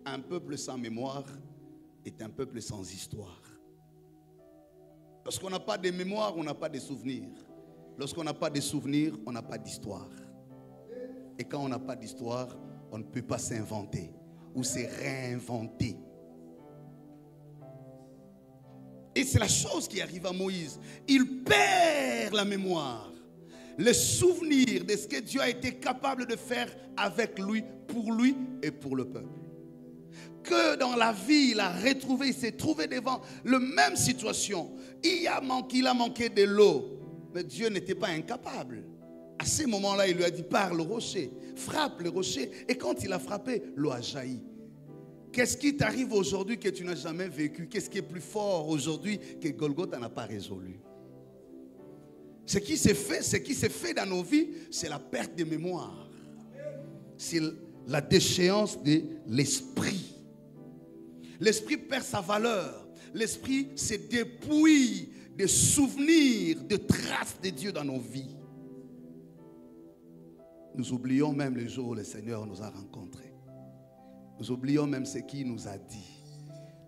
Speaker 1: Un peuple sans mémoire est un peuple sans histoire. Lorsqu'on n'a pas de mémoire, on n'a pas de souvenirs. Lorsqu'on n'a pas de souvenirs, on n'a pas d'histoire. Et quand on n'a pas d'histoire, on ne peut pas s'inventer ou se réinventer. Et c'est la chose qui arrive à Moïse. Il perd la mémoire, le souvenir de ce que Dieu a été capable de faire avec lui, pour lui et pour le peuple. Que dans la vie, il s'est trouvé devant la même situation. Il a manqué de l'eau, mais Dieu n'était pas incapable. À ce moment-là, il lui a dit, parle au rocher, frappe le rocher. Et quand il a frappé, l'eau a jailli. Qu'est-ce qui t'arrive aujourd'hui que tu n'as jamais vécu? Qu'est-ce qui est plus fort aujourd'hui que Golgotha n'a pas résolu? Ce qui s'est fait dans nos vies, c'est la perte de mémoire. C'est la déchéance de l'esprit. L'esprit perd sa valeur. L'esprit se dépouille de souvenirs, de traces de Dieu dans nos vies. Nous oublions même les jours où le Seigneur nous a rencontrés. Nous oublions même ce qu'il nous a dit.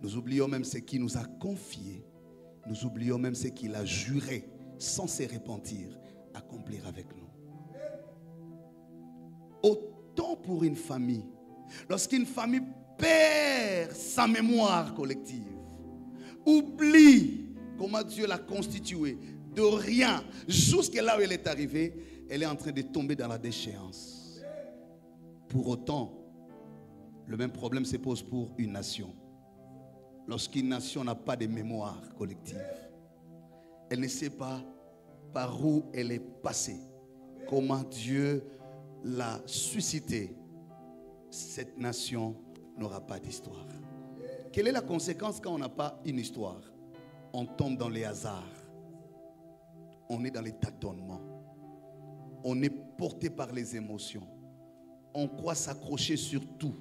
Speaker 1: Nous oublions même ce qu'il nous a confié. Nous oublions même ce qu'il a juré, sans se repentir, accomplir avec nous. Autant pour une famille. Lorsqu'une famille perd sa mémoire collective, oublie comment Dieu l'a constituée, de rien, jusqu'à là où elle est arrivée, elle est en train de tomber dans la déchéance. Pour autant, le même problème se pose pour une nation. Lorsqu'une nation n'a pas de mémoire collective, elle ne sait pas par où elle est passée, comment Dieu l'a suscitée. Cette nation n'aura pas d'histoire. Quelle est la conséquence quand on n'a pas une histoire? On tombe dans les hasards. On est dans les tâtonnements. On est porté par les émotions. On croit s'accrocher sur tout,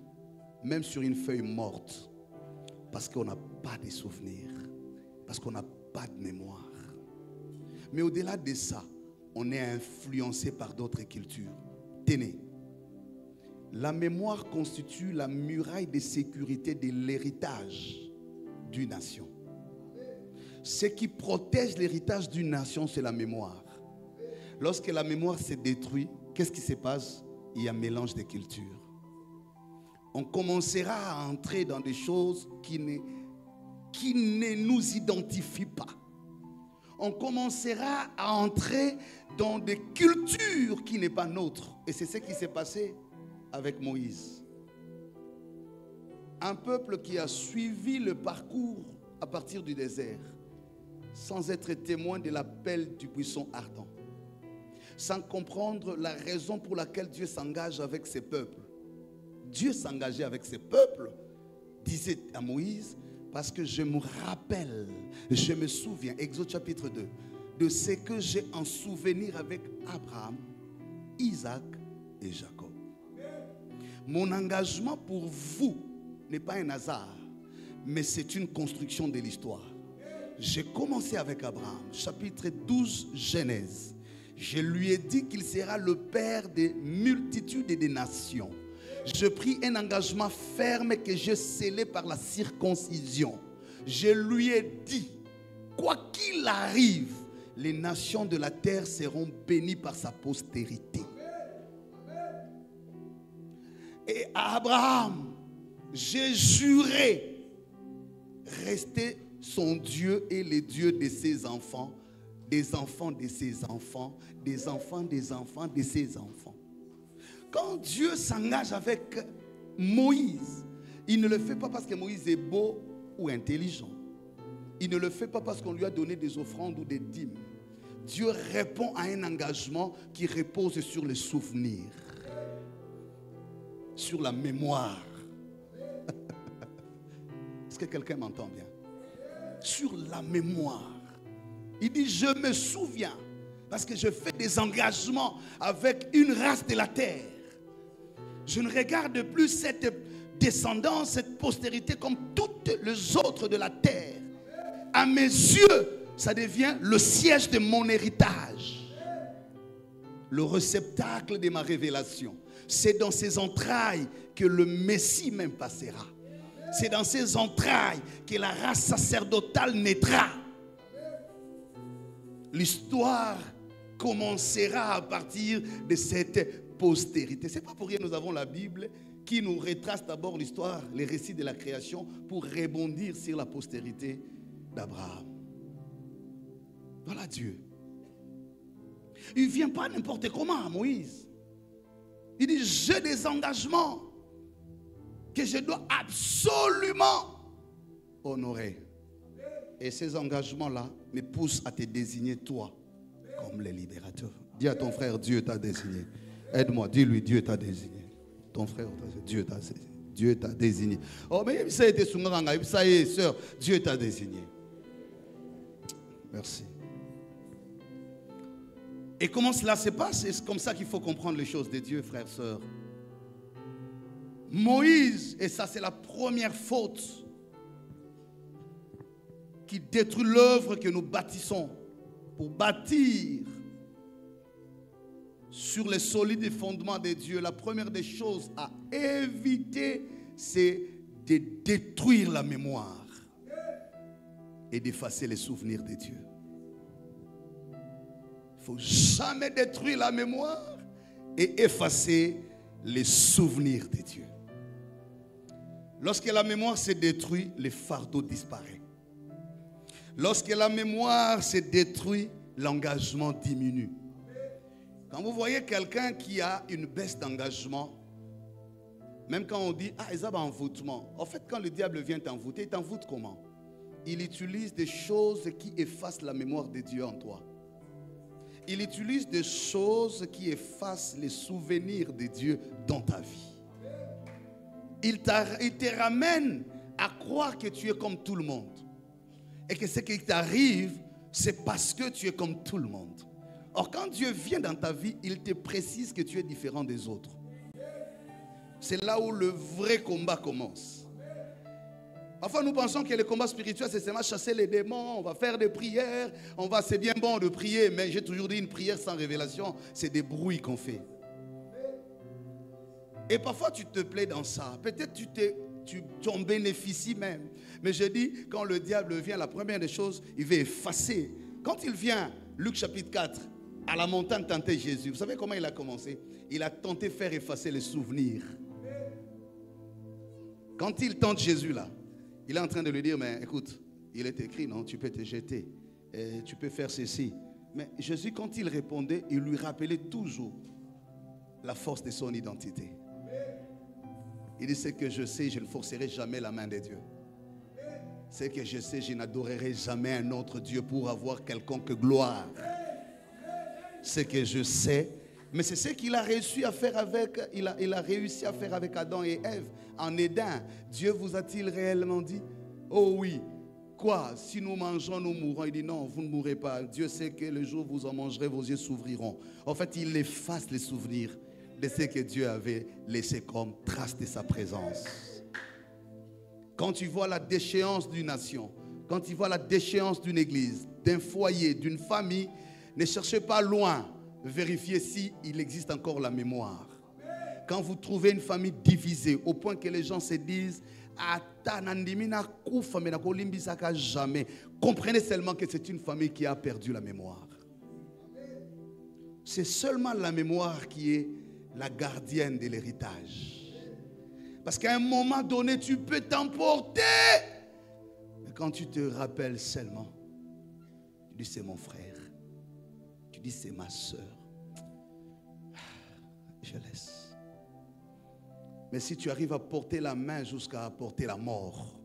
Speaker 1: même sur une feuille morte, parce qu'on n'a pas de souvenirs, parce qu'on n'a pas de mémoire. Mais au-delà de ça, on est influencé par d'autres cultures. Tenez, la mémoire constitue la muraille de sécurité de l'héritage d'une nation. Ce qui protège l'héritage d'une nation, c'est la mémoire. Lorsque la mémoire se détruit, qu'est-ce qui se passe? Il y a un mélange de cultures. On commencera à entrer dans des choses qui ne nous identifient pas. on commencera à entrer dans des cultures qui n'est pas nôtres. Et c'est ce qui s'est passé avec Moïse. Un peuple qui a suivi le parcours à partir du désert, sans être témoin de l'appel du buisson ardent, sans comprendre la raison pour laquelle Dieu s'engage avec ses peuples. Dieu s'engageait avec ses peuples, disait à Moïse, parce que je me rappelle, je me souviens, Exode chapitre 2, de ce que j'ai en souvenir avec Abraham, Isaac et Jacob. Mon engagement pour vous n'est pas un hasard, mais c'est une construction de l'histoire. J'ai commencé avec Abraham, chapitre 12, Genèse. Je lui ai dit qu'il sera le père des multitudes et des nations. Je pris un engagement ferme que j'ai scellé par la circoncision. Je lui ai dit, quoi qu'il arrive, les nations de la terre seront bénies par sa postérité. Et à Abraham, j'ai juré rester son Dieu et le Dieu de ses enfants, des enfants de ses enfants, des enfants des enfants de ses enfants. Quand Dieu s'engage avec Moïse, il ne le fait pas parce que Moïse est beau ou intelligent. Il ne le fait pas parce qu'on lui a donné des offrandes ou des dîmes. Dieu répond à un engagement qui repose sur les souvenirs, sur la mémoire. Est-ce que quelqu'un m'entend bien? Sur la mémoire. Il dit, je me souviens, parce que je fais des engagements avec une race de la terre. Je ne regarde plus cette descendance, cette postérité comme toutes les autres de la terre. À mes yeux, ça devient le siège de mon héritage, le réceptacle de ma révélation. C'est dans ses entrailles que le Messie même passera. C'est dans ses entrailles que la race sacerdotale naîtra. L'histoire commencera à partir de cette postérité. Ce n'est pas pour rien que nous avons la Bible qui nous retrace d'abord l'histoire, les récits de la création pour rebondir sur la postérité d'Abraham. Voilà Dieu. Il ne vient pas n'importe comment à Moïse. Il dit, j'ai des engagements que je dois absolument honorer. Et ces engagements-là me poussent à te désigner toi comme le libérateur. Dis à ton frère, Dieu t'a désigné. Aide-moi, dis-lui, Dieu t'a désigné. Ton frère, Dieu t'a désigné. Dieu t'a désigné. Oh, mais ça a été ça y est, sœur, Dieu t'a désigné. Merci. Et comment cela se passe? C'est comme ça qu'il faut comprendre les choses de Dieu, frères, sœurs. Moïse, et ça c'est la première faute qui détruit l'œuvre que nous bâtissons pour bâtir sur les solides fondements de Dieu. La première des choses à éviter, c'est de détruire la mémoire et d'effacer les souvenirs de Dieu. Il ne faut jamais détruire la mémoire et effacer les souvenirs de Dieu. Lorsque la mémoire se détruit, le fardeau disparaît. Lorsque la mémoire se détruit, l'engagement diminue. Quand vous voyez quelqu'un qui a une baisse d'engagement, même quand on dit, ah, ils ont un envoûtement. En fait, quand le diable vient t'envoûter, il t'envoûte comment? Il utilise des choses qui effacent la mémoire de Dieu en toi. Il utilise des choses qui effacent les souvenirs de Dieu dans ta vie. Il te ramène à croire que tu es comme tout le monde. Et que ce qui t'arrive, c'est parce que tu es comme tout le monde. Or, quand Dieu vient dans ta vie, il te précise que tu es différent des autres. C'est là où le vrai combat commence. Parfois, nous pensons que le combat spirituel, c'est seulement chasser les démons, on va faire des prières, c'est bien bon de prier, mais j'ai toujours dit, une prière sans révélation, c'est des bruits qu'on fait. Et parfois, tu te plais dans ça. Peut-être tu en bénéficies même. Mais je dis, quand le diable vient, la première des choses, il veut effacer. Quand il vient, Luc chapitre 4, à la montagne tenter Jésus, vous savez comment il a commencé? Il a tenté de faire effacer les souvenirs. Quand il tente Jésus là, il est en train de lui dire, mais écoute, il est écrit, non, tu peux te jeter. tu peux faire ceci. Mais Jésus, quand il répondait, il lui rappelait toujours la force de son identité. Il dit, ce que je sais, je ne forcerai jamais la main de Dieu. Ce que je sais, je n'adorerai jamais un autre Dieu pour avoir quelconque gloire. Ce que je sais, mais c'est ce qu'il a réussi à faire avec, il a réussi à faire avec Adam et Ève en Éden. Dieu vous a-t-il réellement dit? Oh oui. Quoi? Si nous mangeons, nous mourrons. Il dit non, vous ne mourrez pas. Dieu sait que le jour où vous en mangerez, vos yeux s'ouvriront. En fait, il efface les souvenirs de ce que Dieu avait laissé comme trace de sa présence. Quand tu vois la déchéance d'une nation, quand tu vois la déchéance d'une église, d'un foyer, d'une famille, ne cherchez pas loin, vérifiez s'il existe encore la mémoire. Quand vous trouvez une famille divisée, au point que les gens se disent, jamais, comprenez seulement que c'est une famille qui a perdu la mémoire. C'est seulement la mémoire qui est la gardienne de l'héritage. Parce qu'à un moment donné, tu peux t'emporter. Mais quand tu te rappelles seulement, tu dis c'est mon frère, tu dis c'est ma soeur, je laisse. Mais si tu arrives à porter la main jusqu'à porter la mort,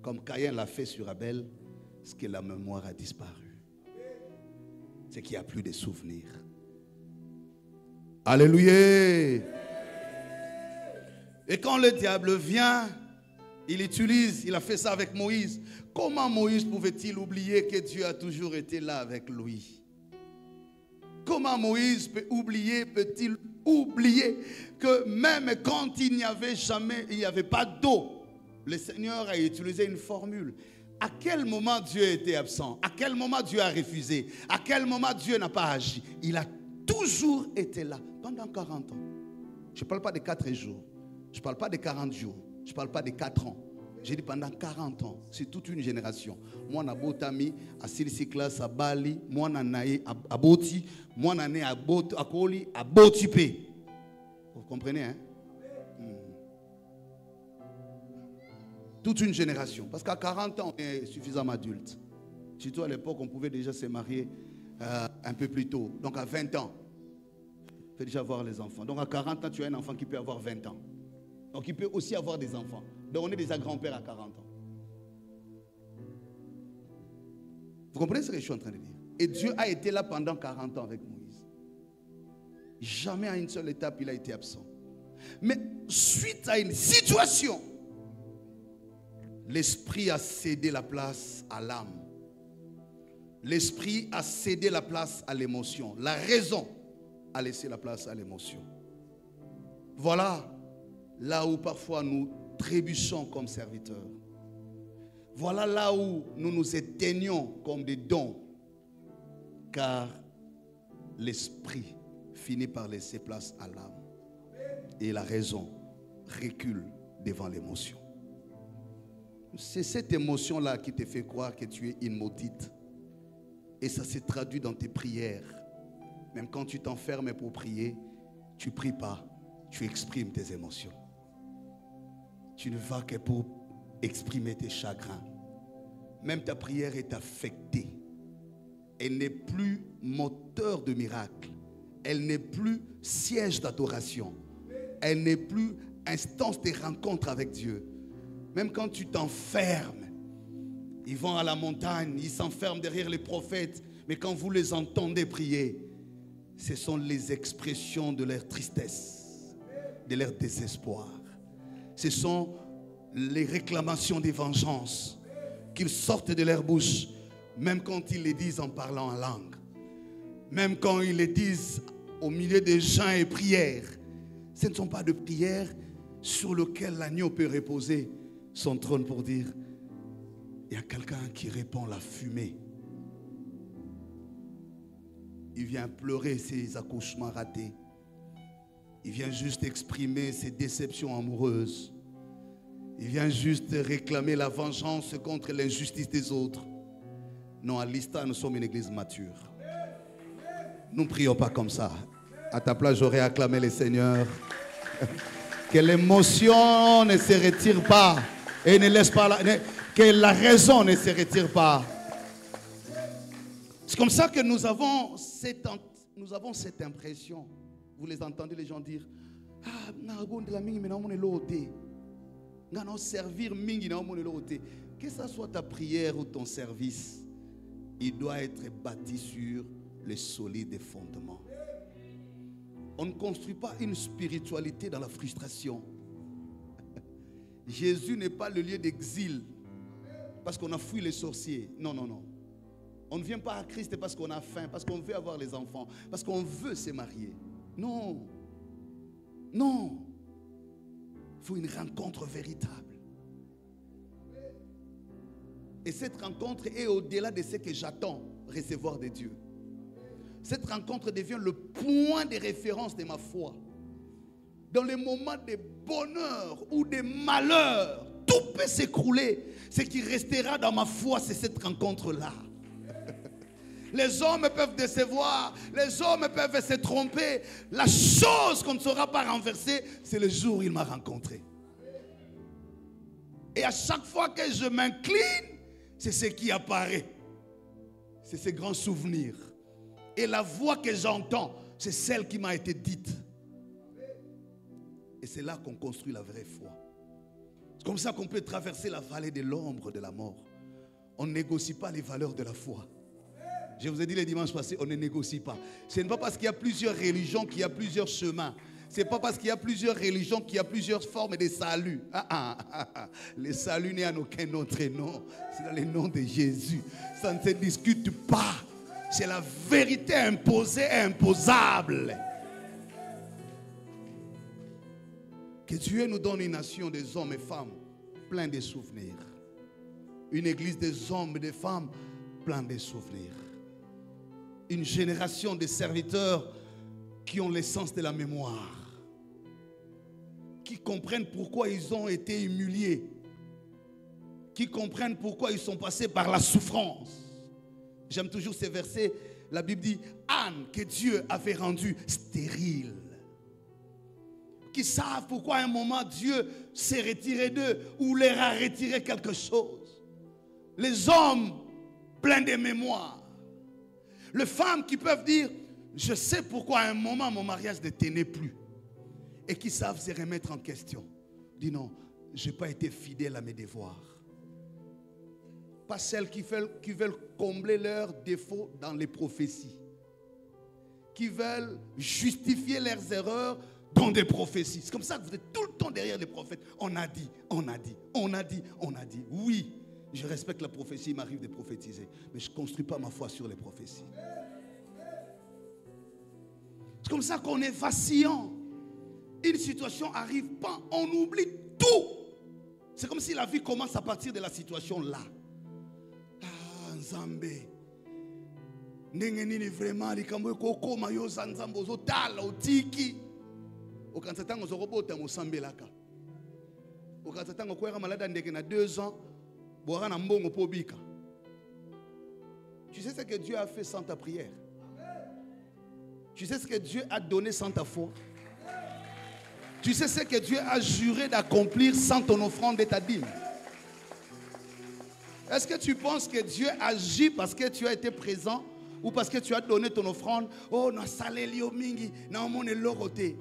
Speaker 1: comme Caïn l'a fait sur Abel, c'est que la mémoire a disparu. C'est qu'il n'y a plus de souvenirs. Alléluia. Et quand le diable vient, il a fait ça avec Moïse. Comment Moïse pouvait-il oublier que Dieu a toujours été là avec lui? Comment Moïse peut-il oublier que même quand il n'y avait pas d'eau, le Seigneur a utilisé une formule. À quel moment Dieu était absent? À quel moment Dieu a refusé? À quel moment Dieu n'a pas agi? Il a toujours été là pendant 40 ans. Je ne parle pas de 4 jours. Je ne parle pas de 40 jours. Je ne parle pas de 4 ans. J'ai dit pendant 40 ans. C'est toute une génération. Moi, je suis Botami, à Silisi classe, à Bali. Moi, je suis à Boti. Moi, je suis à Koli, à Botipe. Vous comprenez, hein? Toute une génération. Parce qu'à 40 ans, on est suffisamment adulte. Surtout à l'époque, on pouvait déjà se marier un peu plus tôt. Donc à 20 ans, il faut déjà avoir les enfants. Donc à 40 ans, tu as un enfant qui peut avoir 20 ans. Donc il peut aussi avoir des enfants. Donc on est déjà grand-père à 40 ans. Vous comprenez ce que je suis en train de dire? Et Dieu a été là pendant 40 ans avec Moïse. Jamais à une seule étape, il a été absent. Mais suite à une situation, l'esprit a cédé la place à l'âme. L'esprit a cédé la place à l'émotion. La raison a laissé la place à l'émotion. Voilà là où parfois nous trébuchons comme serviteurs. Voilà là où nous nous éteignons comme des dons. Car l'esprit finit par laisser place à l'âme. Et la raison recule devant l'émotion. C'est cette émotion-là qui te fait croire que tu es une maudite. Et ça se traduit dans tes prières. Même quand tu t'enfermes pour prier, tu ne pries pas, tu exprimes tes émotions. Tu ne vas que pour exprimer tes chagrins. Même ta prière est affectée. Elle n'est plus moteur de miracle. Elle n'est plus siège d'adoration. Elle n'est plus instance de rencontre avec Dieu. Même quand tu t'enfermes, ils vont à la montagne, ils s'enferment derrière les prophètes. Mais quand vous les entendez prier, ce sont les expressions de leur tristesse, de leur désespoir. Ce sont les réclamations des vengeances qu'ils sortent de leur bouche, même quand ils les disent en parlant en langue. Même quand ils les disent au milieu des chants et prières. Ce ne sont pas de prières sur lesquelles l'agneau peut reposer son trône pour dire: il y a quelqu'un qui répand la fumée. Il vient pleurer ses accouchements ratés. Il vient juste exprimer ses déceptions amoureuses. Il vient juste réclamer la vengeance contre l'injustice des autres. Non, à l'Ista, nous sommes une église mature. Nous ne prions pas comme ça. À ta place, j'aurais acclamé le Seigneur. Que l'émotion ne se retire pas. Et ne laisse pas que la raison ne se retire pas. C'est comme ça que nous avons cette impression. Vous les entendez les gens dire, ah, servir mingi na que ça soit ta prière ou ton service, il doit être bâti sur les solides fondements. On ne construit pas une spiritualité dans la frustration. Jésus n'est pas le lieu d'exil parce qu'on a fui les sorciers. Non, non, non. On ne vient pas à Christ parce qu'on a faim, parce qu'on veut avoir les enfants, parce qu'on veut se marier. Non. Non. Il faut une rencontre véritable. Et cette rencontre est au-delà de ce que j'attends recevoir de Dieu. Cette rencontre devient le point de référence de ma foi. Dans les moments de bonheur ou de malheur, tout peut s'écrouler. Ce qui restera dans ma foi, c'est cette rencontre-là. Les hommes peuvent décevoir, les hommes peuvent se tromper. La chose qu'on ne saura pas renverser, c'est le jour où il m'a rencontré. Et à chaque fois que je m'incline, c'est ce qui apparaît. C'est ces grands souvenirs. Et la voix que j'entends, c'est celle qui m'a été dite. Et c'est là qu'on construit la vraie foi. C'est comme ça qu'on peut traverser la vallée de l'ombre de la mort. On ne négocie pas les valeurs de la foi. Je vous ai dit les dimanches passés, on ne négocie pas. Ce n'est pas parce qu'il y a plusieurs religions qu'il y a plusieurs chemins. Ce n'est pas parce qu'il y a plusieurs religions qu'il y a plusieurs formes de salut. Le salut n'est en aucun autre nom. C'est dans le nom de Jésus. Ça ne se discute pas. C'est la vérité imposée et imposable. Que Dieu nous donne une nation des hommes et femmes pleins de souvenirs. Une église des hommes et des femmes pleins de souvenirs. Une génération de serviteurs qui ont l'essence de la mémoire. Qui comprennent pourquoi ils ont été humiliés. Qui comprennent pourquoi ils sont passés par la souffrance. J'aime toujours ces versets. La Bible dit, Anne que Dieu avait rendue stérile. Qui savent pourquoi à un moment Dieu s'est retiré d'eux ou leur a retiré quelque chose. Les hommes pleins de mémoire. Les femmes qui peuvent dire, je sais pourquoi à un moment mon mariage ne tenait plus. Et qui savent se remettre en question. Dis non, je n'ai pas été fidèle à mes devoirs. Pas celles qui veulent combler leurs défauts dans les prophéties. Qui veulent justifier leurs erreurs dans des prophéties. C'est comme ça que vous êtes tout le temps derrière les prophètes. On a dit, on a dit, on a dit, on a dit. Oui, je respecte la prophétie, il m'arrive de prophétiser. Mais je ne construis pas ma foi sur les prophéties. C'est comme ça qu'on est vacillant. Une situation arrive, pas, on oublie tout. C'est comme si la vie commence à partir de la situation là. Ah, Nzambe. Nengenini vraiment likambo koko mayo Nzambe ozotala otiki. Okansatanga ozorobota mosambelaka. Okansatanga kwera malade ndeke na 2 ans, boira na mbongo pobika. Tu sais ce que Dieu a fait sans ta prière? Tu sais ce que Dieu a donné sans ta foi? Tu sais ce que Dieu a juré d'accomplir sans ton offrande et ta dîme? Est-ce que tu penses que Dieu agit parce que tu as été présent ou parce que tu as donné ton offrande? Oh, na salelio mingi, na omone lorote.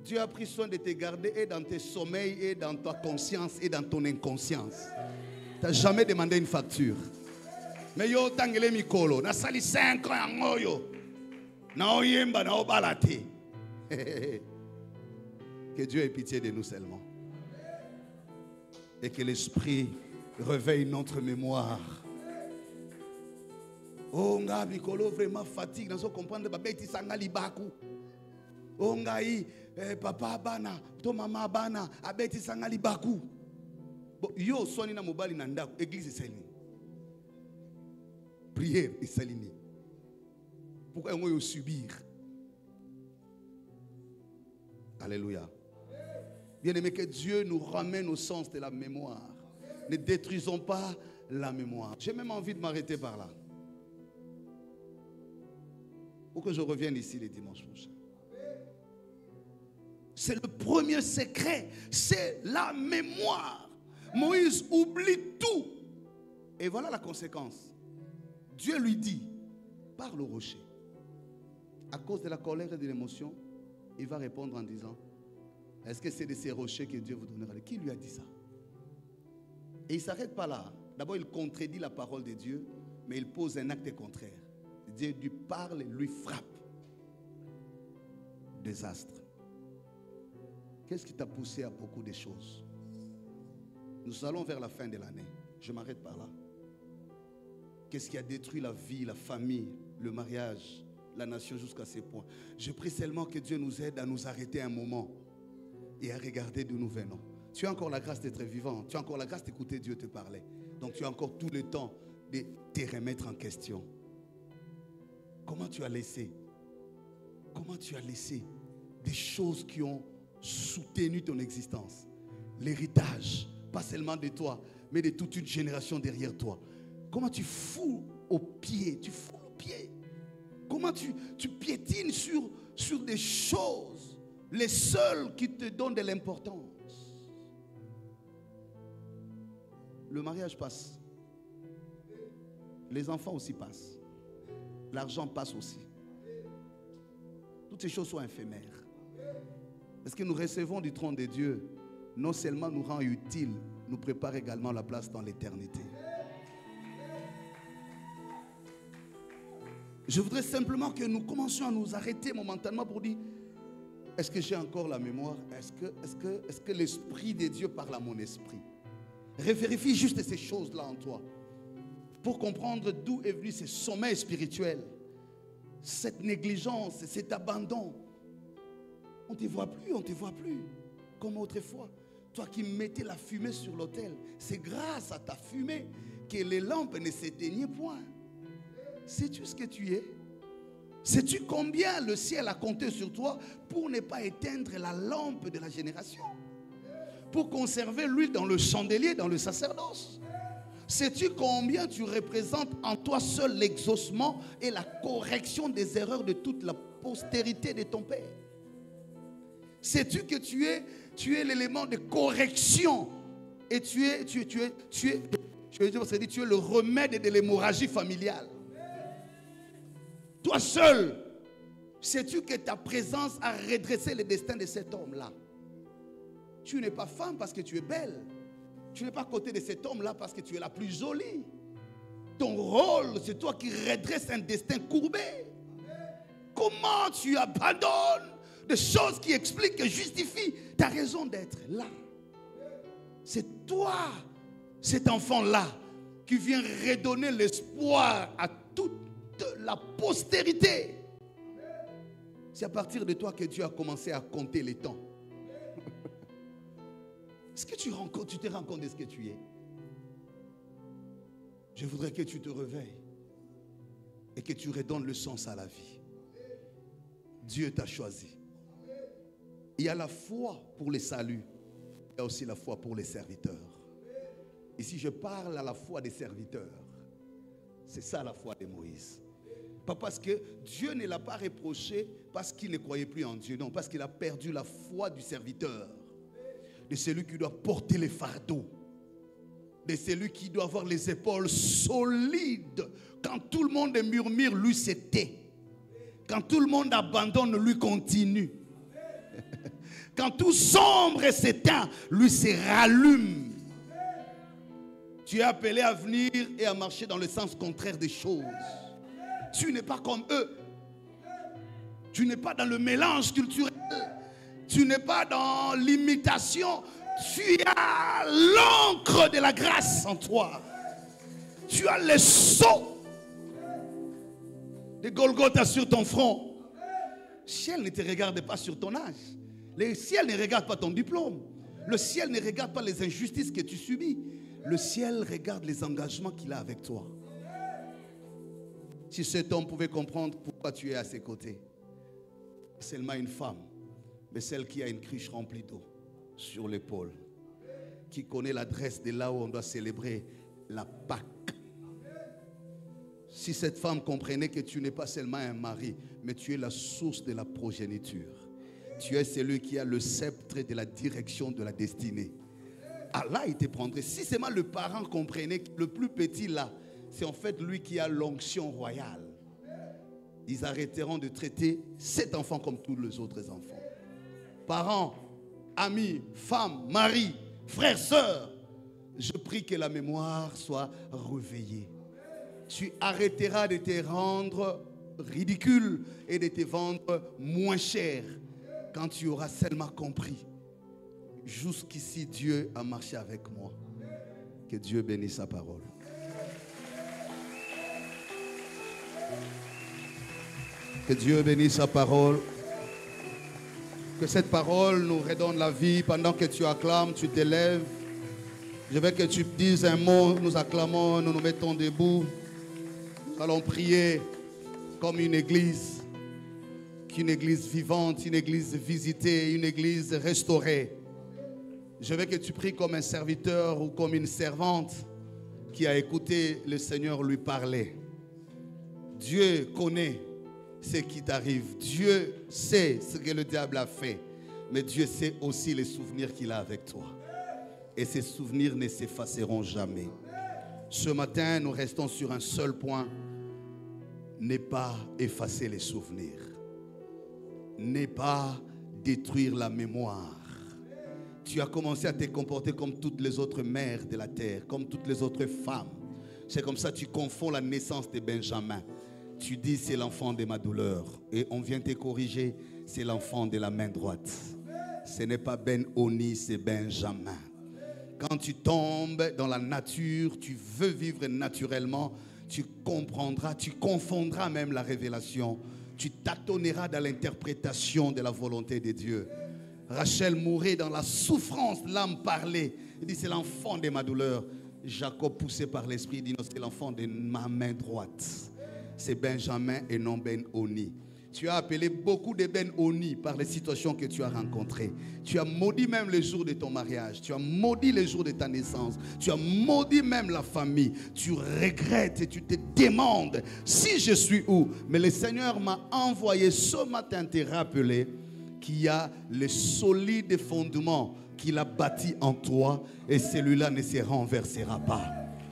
Speaker 1: Dieu a pris soin de te garder et dans tes sommeils et dans ta conscience et dans ton inconscience. Tu n'as jamais demandé une facture. Mais yo tangele mikolo, na sali 5 ans yangoyo. Na oyemba na obalate. Que Dieu ait pitié de nous seulement. Et que l'Esprit réveille notre mémoire. Oh, nga mikolo vraiment fatigue. Nous comprendre babeti sangali baku. Oh, ngai papa bana, to mama bana, abeti sangali baku. Yo soni na mobali na ndako, église esalini. Prière esalini. Pourquoi on subir? Alléluia. Bien-aimé, que Dieu nous ramène au sens de la mémoire. Ne détruisons pas la mémoire. J'ai même envie de m'arrêter par là. Pour que je revienne ici les dimanches prochains. C'est le premier secret. C'est la mémoire. Moïse oublie tout. Et voilà la conséquence. Dieu lui dit, parle au rocher. À cause de la colère et de l'émotion, il va répondre en disant, est-ce que c'est de ces rochers que Dieu vous donnera? Qui lui a dit ça? Et il ne s'arrête pas là. D'abord, il contredit la parole de Dieu, mais il pose un acte contraire. Dieu lui parle, lui frappe. Désastre. Qu'est-ce qui t'a poussé à beaucoup de choses? Nous allons vers la fin de l'année. Je m'arrête par là. Qu'est-ce qui a détruit la vie, la famille, le mariage, la nation jusqu'à ce point? Je prie seulement que Dieu nous aide à nous arrêter un moment et à regarder d'où nous venons. Tu as encore la grâce d'être vivant. Tu as encore la grâce d'écouter Dieu te parler. Donc tu as encore tout le temps de te remettre en question. Comment tu as laissé des choses qui ont soutenu ton existence? L'héritage, pas seulement de toi, mais de toute une génération derrière toi. Comment tu fous au pied? Comment tu piétines sur des choses, les seules qui te donnent de l'importance? Le mariage passe. Les enfants aussi passent. L'argent passe aussi. Toutes ces choses sont éphémères. Parce que nous recevons du trône de Dieu, non seulement nous rend utiles, nous prépare également la place dans l'éternité. Je voudrais simplement que nous commencions à nous arrêter momentanément pour dire, est-ce que j'ai encore la mémoire? Est-ce que l'Esprit de Dieu parle à mon esprit? Revérifie juste ces choses-là en toi pour comprendre d'où est venu ce sommeil spirituel, cette négligence, cet abandon. On ne te voit plus comme autrefois. Toi qui mettais la fumée sur l'autel, c'est grâce à ta fumée que les lampes ne s'éteignaient point. Sais-tu ce que tu es? Sais-tu combien le ciel a compté sur toi pour ne pas éteindre la lampe de la génération? Pour conserver l'huile dans le chandelier, dans le sacerdoce. Sais-tu combien tu représentes en toi seul l'exaucement et la correction des erreurs de toute la postérité de ton Père? Sais-tu que tu es l'élément de correction et tu es le remède de l'hémorragie familiale? Toi seul, sais-tu que ta présence a redressé le destin de cet homme-là? Tu n'es pas femme parce que tu es belle. Tu n'es pas à côté de cet homme-là parce que tu es la plus jolie. Ton rôle, c'est toi qui redresses un destin courbé. Comment tu abandonnes des choses qui expliquent et justifient ta raison d'être là? C'est toi, cet enfant-là, qui vient redonner l'espoir à toute la postérité. C'est à partir de toi que Dieu a commencé à compter les temps. Est-ce que tu te rends compte de ce que tu es? Je voudrais que tu te réveilles et que tu redonnes le sens à la vie. Dieu t'a choisi. Il y a la foi pour les saluts. Il y a aussi la foi pour les serviteurs. Ici, je parle à la foi des serviteurs. C'est ça la foi de Moïse. Pas parce que Dieu ne l'a pas reproché parce qu'il ne croyait plus en Dieu. Non, parce qu'il a perdu la foi du serviteur. De celui qui doit porter les fardeaux. De celui qui doit avoir les épaules solides. Quand tout le monde murmure, lui se tait. Quand tout le monde abandonne, lui continue. Quand tout sombre et s'éteint, lui se rallume. Tu es appelé à venir et à marcher dans le sens contraire des choses. Tu n'es pas comme eux. Tu n'es pas dans le mélange culturel. Tu n'es pas dans l'imitation. Tu as l'encre de la grâce en toi. Tu as le sceau de Golgotha sur ton front. Le ciel ne te regarde pas sur ton âge. Le ciel ne regarde pas ton diplôme. Le ciel ne regarde pas les injustices que tu subis. Le ciel regarde les engagements qu'il a avec toi. Si cet homme pouvait comprendre pourquoi tu es à ses côtés. Seulement une femme, mais celle qui a une cruche remplie d'eau sur l'épaule. Qui connaît l'adresse de là où on doit célébrer la Pâque. Si cette femme comprenait que tu n'es pas seulement un mari, mais tu es la source de la progéniture. Tu es celui qui a le sceptre de la direction de la destinée. Allah, il te prendrait. Si seulement le parent comprenait que le plus petit là, c'est en fait lui qui a l'onction royale. Ils arrêteront de traiter cet enfant comme tous les autres enfants. Parents, amis, femmes, maris, frères, sœurs, je prie que la mémoire soit réveillée. Tu arrêteras de te rendre ridicule et de te vendre moins cher quand tu auras seulement compris. Jusqu'ici, Dieu a marché avec moi. Que Dieu bénisse sa parole. Que Dieu bénisse sa parole. Que cette parole nous redonne la vie. Pendant que tu acclames, tu t'élèves. Je veux que tu dises un mot. Nous acclamons, nous nous mettons debout. Nous allons prier comme une église. Une église vivante, une église visitée, une église restaurée. Je veux que tu pries comme un serviteur ou comme une servante qui a écouté le Seigneur lui parler. Dieu connaît ce qui t'arrive. Dieu sait ce que le diable a fait. Mais Dieu sait aussi les souvenirs qu'il a avec toi. Et ces souvenirs ne s'effaceront jamais. Ce matin, nous restons sur un seul point. Ne pas effacer les souvenirs. Ne pas détruire la mémoire. Tu as commencé à te comporter comme toutes les autres mères de la terre, comme toutes les autres femmes. C'est comme ça que tu confonds la naissance de Benjamin. Tu dis c'est l'enfant de ma douleur. Et on vient te corriger, c'est l'enfant de la main droite. Ce n'est pas Ben-Oni, c'est Benjamin. Quand tu tombes dans la nature, tu veux vivre naturellement, tu comprendras, tu confondras même la révélation. Tu tâtonneras dans l'interprétation de la volonté de Dieu. Rachel mourait dans la souffrance, l'âme parlait. Il dit c'est l'enfant de ma douleur. Jacob poussé par l'esprit dit non, c'est l'enfant de ma main droite. C'est Benjamin et non Ben-Oni. Tu as appelé beaucoup de Ben-Oni par les situations que tu as rencontrées. Tu as maudit même le jour de ton mariage. Tu as maudit le jour de ta naissance. Tu as maudit même la famille. Tu regrettes et tu te demandes si je suis où. Mais le Seigneur m'a envoyé ce matin te rappeler qu'il y a le solide fondement qu'il a bâti en toi et celui-là ne se renversera pas.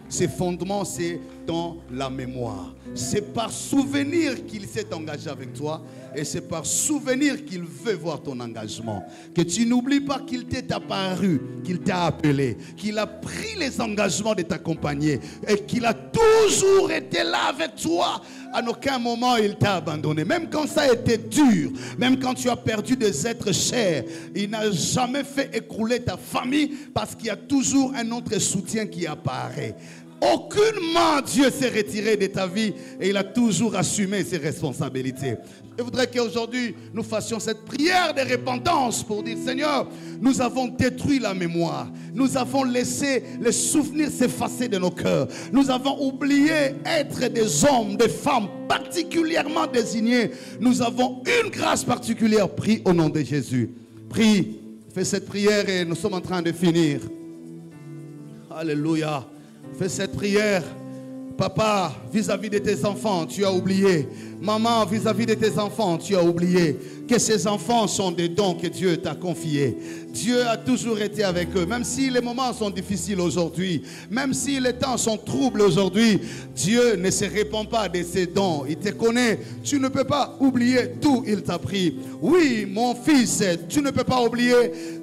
Speaker 1: Ces fondements, c'est dans la mémoire. C'est par souvenir qu'il s'est engagé avec toi et c'est par souvenir qu'il veut voir ton engagement. Que tu n'oublies pas qu'il t'est apparu, qu'il t'a appelé, qu'il a pris les engagements de t'accompagner et qu'il a toujours été là avec toi. À aucun moment il t'a abandonné. Même quand ça a été dur, même quand tu as perdu des êtres chers, il n'a jamais fait écrouler ta famille parce qu'il y a toujours un autre soutien qui apparaît. Aucunement Dieu s'est retiré de ta vie et il a toujours assumé ses responsabilités. Je voudrais qu'aujourd'hui nous fassions cette prière de repentance pour dire Seigneur, nous avons détruit la mémoire. Nous avons laissé les souvenirs s'effacer de nos cœurs. Nous avons oublié être des hommes, des femmes particulièrement désignés. Nous avons une grâce particulière. Prie au nom de Jésus. Prie, fais cette prière et nous sommes en train de finir. Alléluia. Fais cette prière. Papa, vis-à-vis de tes enfants, tu as oublié. Maman, vis-à-vis de tes enfants, tu as oublié que ces enfants sont des dons que Dieu t'a confiés. Dieu a toujours été avec eux. Même si les moments sont difficiles aujourd'hui, même si les temps sont troubles aujourd'hui, Dieu ne se répand pas de ses dons. Il te connaît. Tu ne peux pas oublier tout, il t'a pris. Oui, mon fils, tu ne peux pas oublier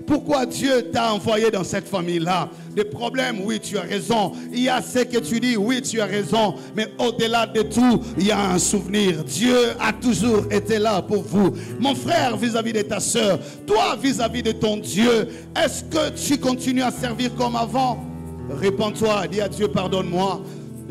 Speaker 1: pourquoi Dieu t'a envoyé dans cette famille-là. Des problèmes, oui, tu as raison. Il y a ce que tu dis, oui, tu as raison. Mais au-delà de tout, il y a un souvenir. Dieu a toujours été là pour vous. Mon frère, vis-à-vis de ta soeur, toi, vis-à-vis de ton Dieu, est-ce que tu continues à servir comme avant? Répands-toi, dis à Dieu, pardonne-moi.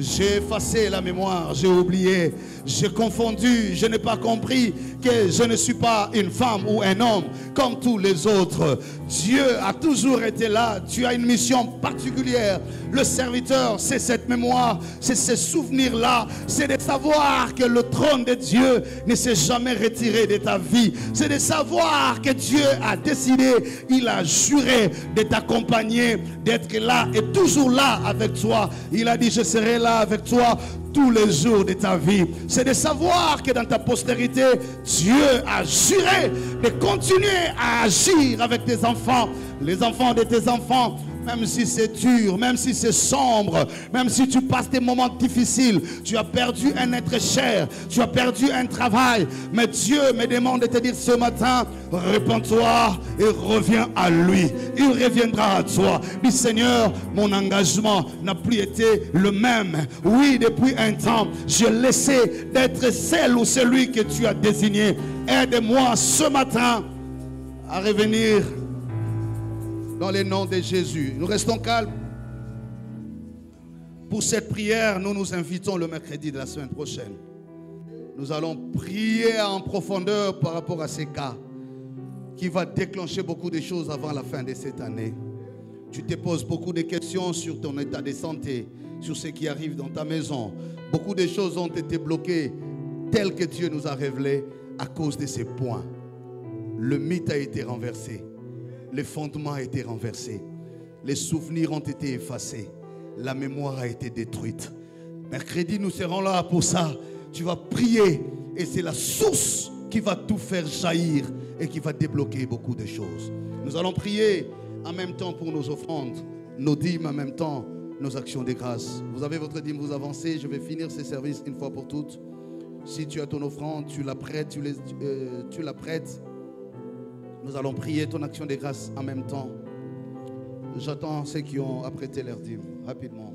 Speaker 1: J'ai effacé la mémoire, j'ai oublié, j'ai confondu, je n'ai pas compris que je ne suis pas une femme ou un homme comme tous les autres. Dieu a toujours été là, tu as une mission particulière. Le serviteur, c'est cette mémoire, c'est ces souvenirs-là, c'est de savoir que le trône de Dieu ne s'est jamais retiré de ta vie. C'est de savoir que Dieu a décidé, il a juré de t'accompagner, d'être là et toujours là avec toi. Il a dit, je serai là avec toi tous les jours de ta vie. C'est de savoir que dans ta postérité, Dieu a juré de continuer à agir avec tes enfants, les enfants de tes enfants, Même si c'est dur, même si c'est sombre, même si tu passes des moments difficiles, tu as perdu un être cher, tu as perdu un travail, mais Dieu me demande de te dire ce matin, répands-toi et reviens à lui. Il reviendra à toi. Dis Seigneur, mon engagement n'a plus été le même. Oui, depuis un temps, j'ai laissé d'être celle ou celui que tu as désigné. Aide-moi ce matin à revenir dans le nom de Jésus. Nous restons calmes. Pour cette prière, nous nous invitons le mercredi de la semaine prochaine. Nous allons prier en profondeur par rapport à ces cas qui va déclencher beaucoup de choses avant la fin de cette année. Tu te poses beaucoup de questions sur ton état de santé, sur ce qui arrive dans ta maison. Beaucoup de choses ont été bloquées telles que Dieu nous a révélées à cause de ces points. Le mythe a été renversé. Le fondement a été renversé. Les souvenirs ont été effacés. La mémoire a été détruite. Mercredi, nous serons là pour ça. Tu vas prier et c'est la source qui va tout faire jaillir et qui va débloquer beaucoup de choses. Nous allons prier en même temps pour nos offrandes, nos dîmes en même temps, nos actions de grâce. Vous avez votre dîme, vous avancez. Je vais finir ces services une fois pour toutes. Si tu as ton offrande, tu la prêtes, tu la prêtes. Nous allons prier ton action de grâce en même temps. J'attends ceux qui ont apprêté leur dîme rapidement.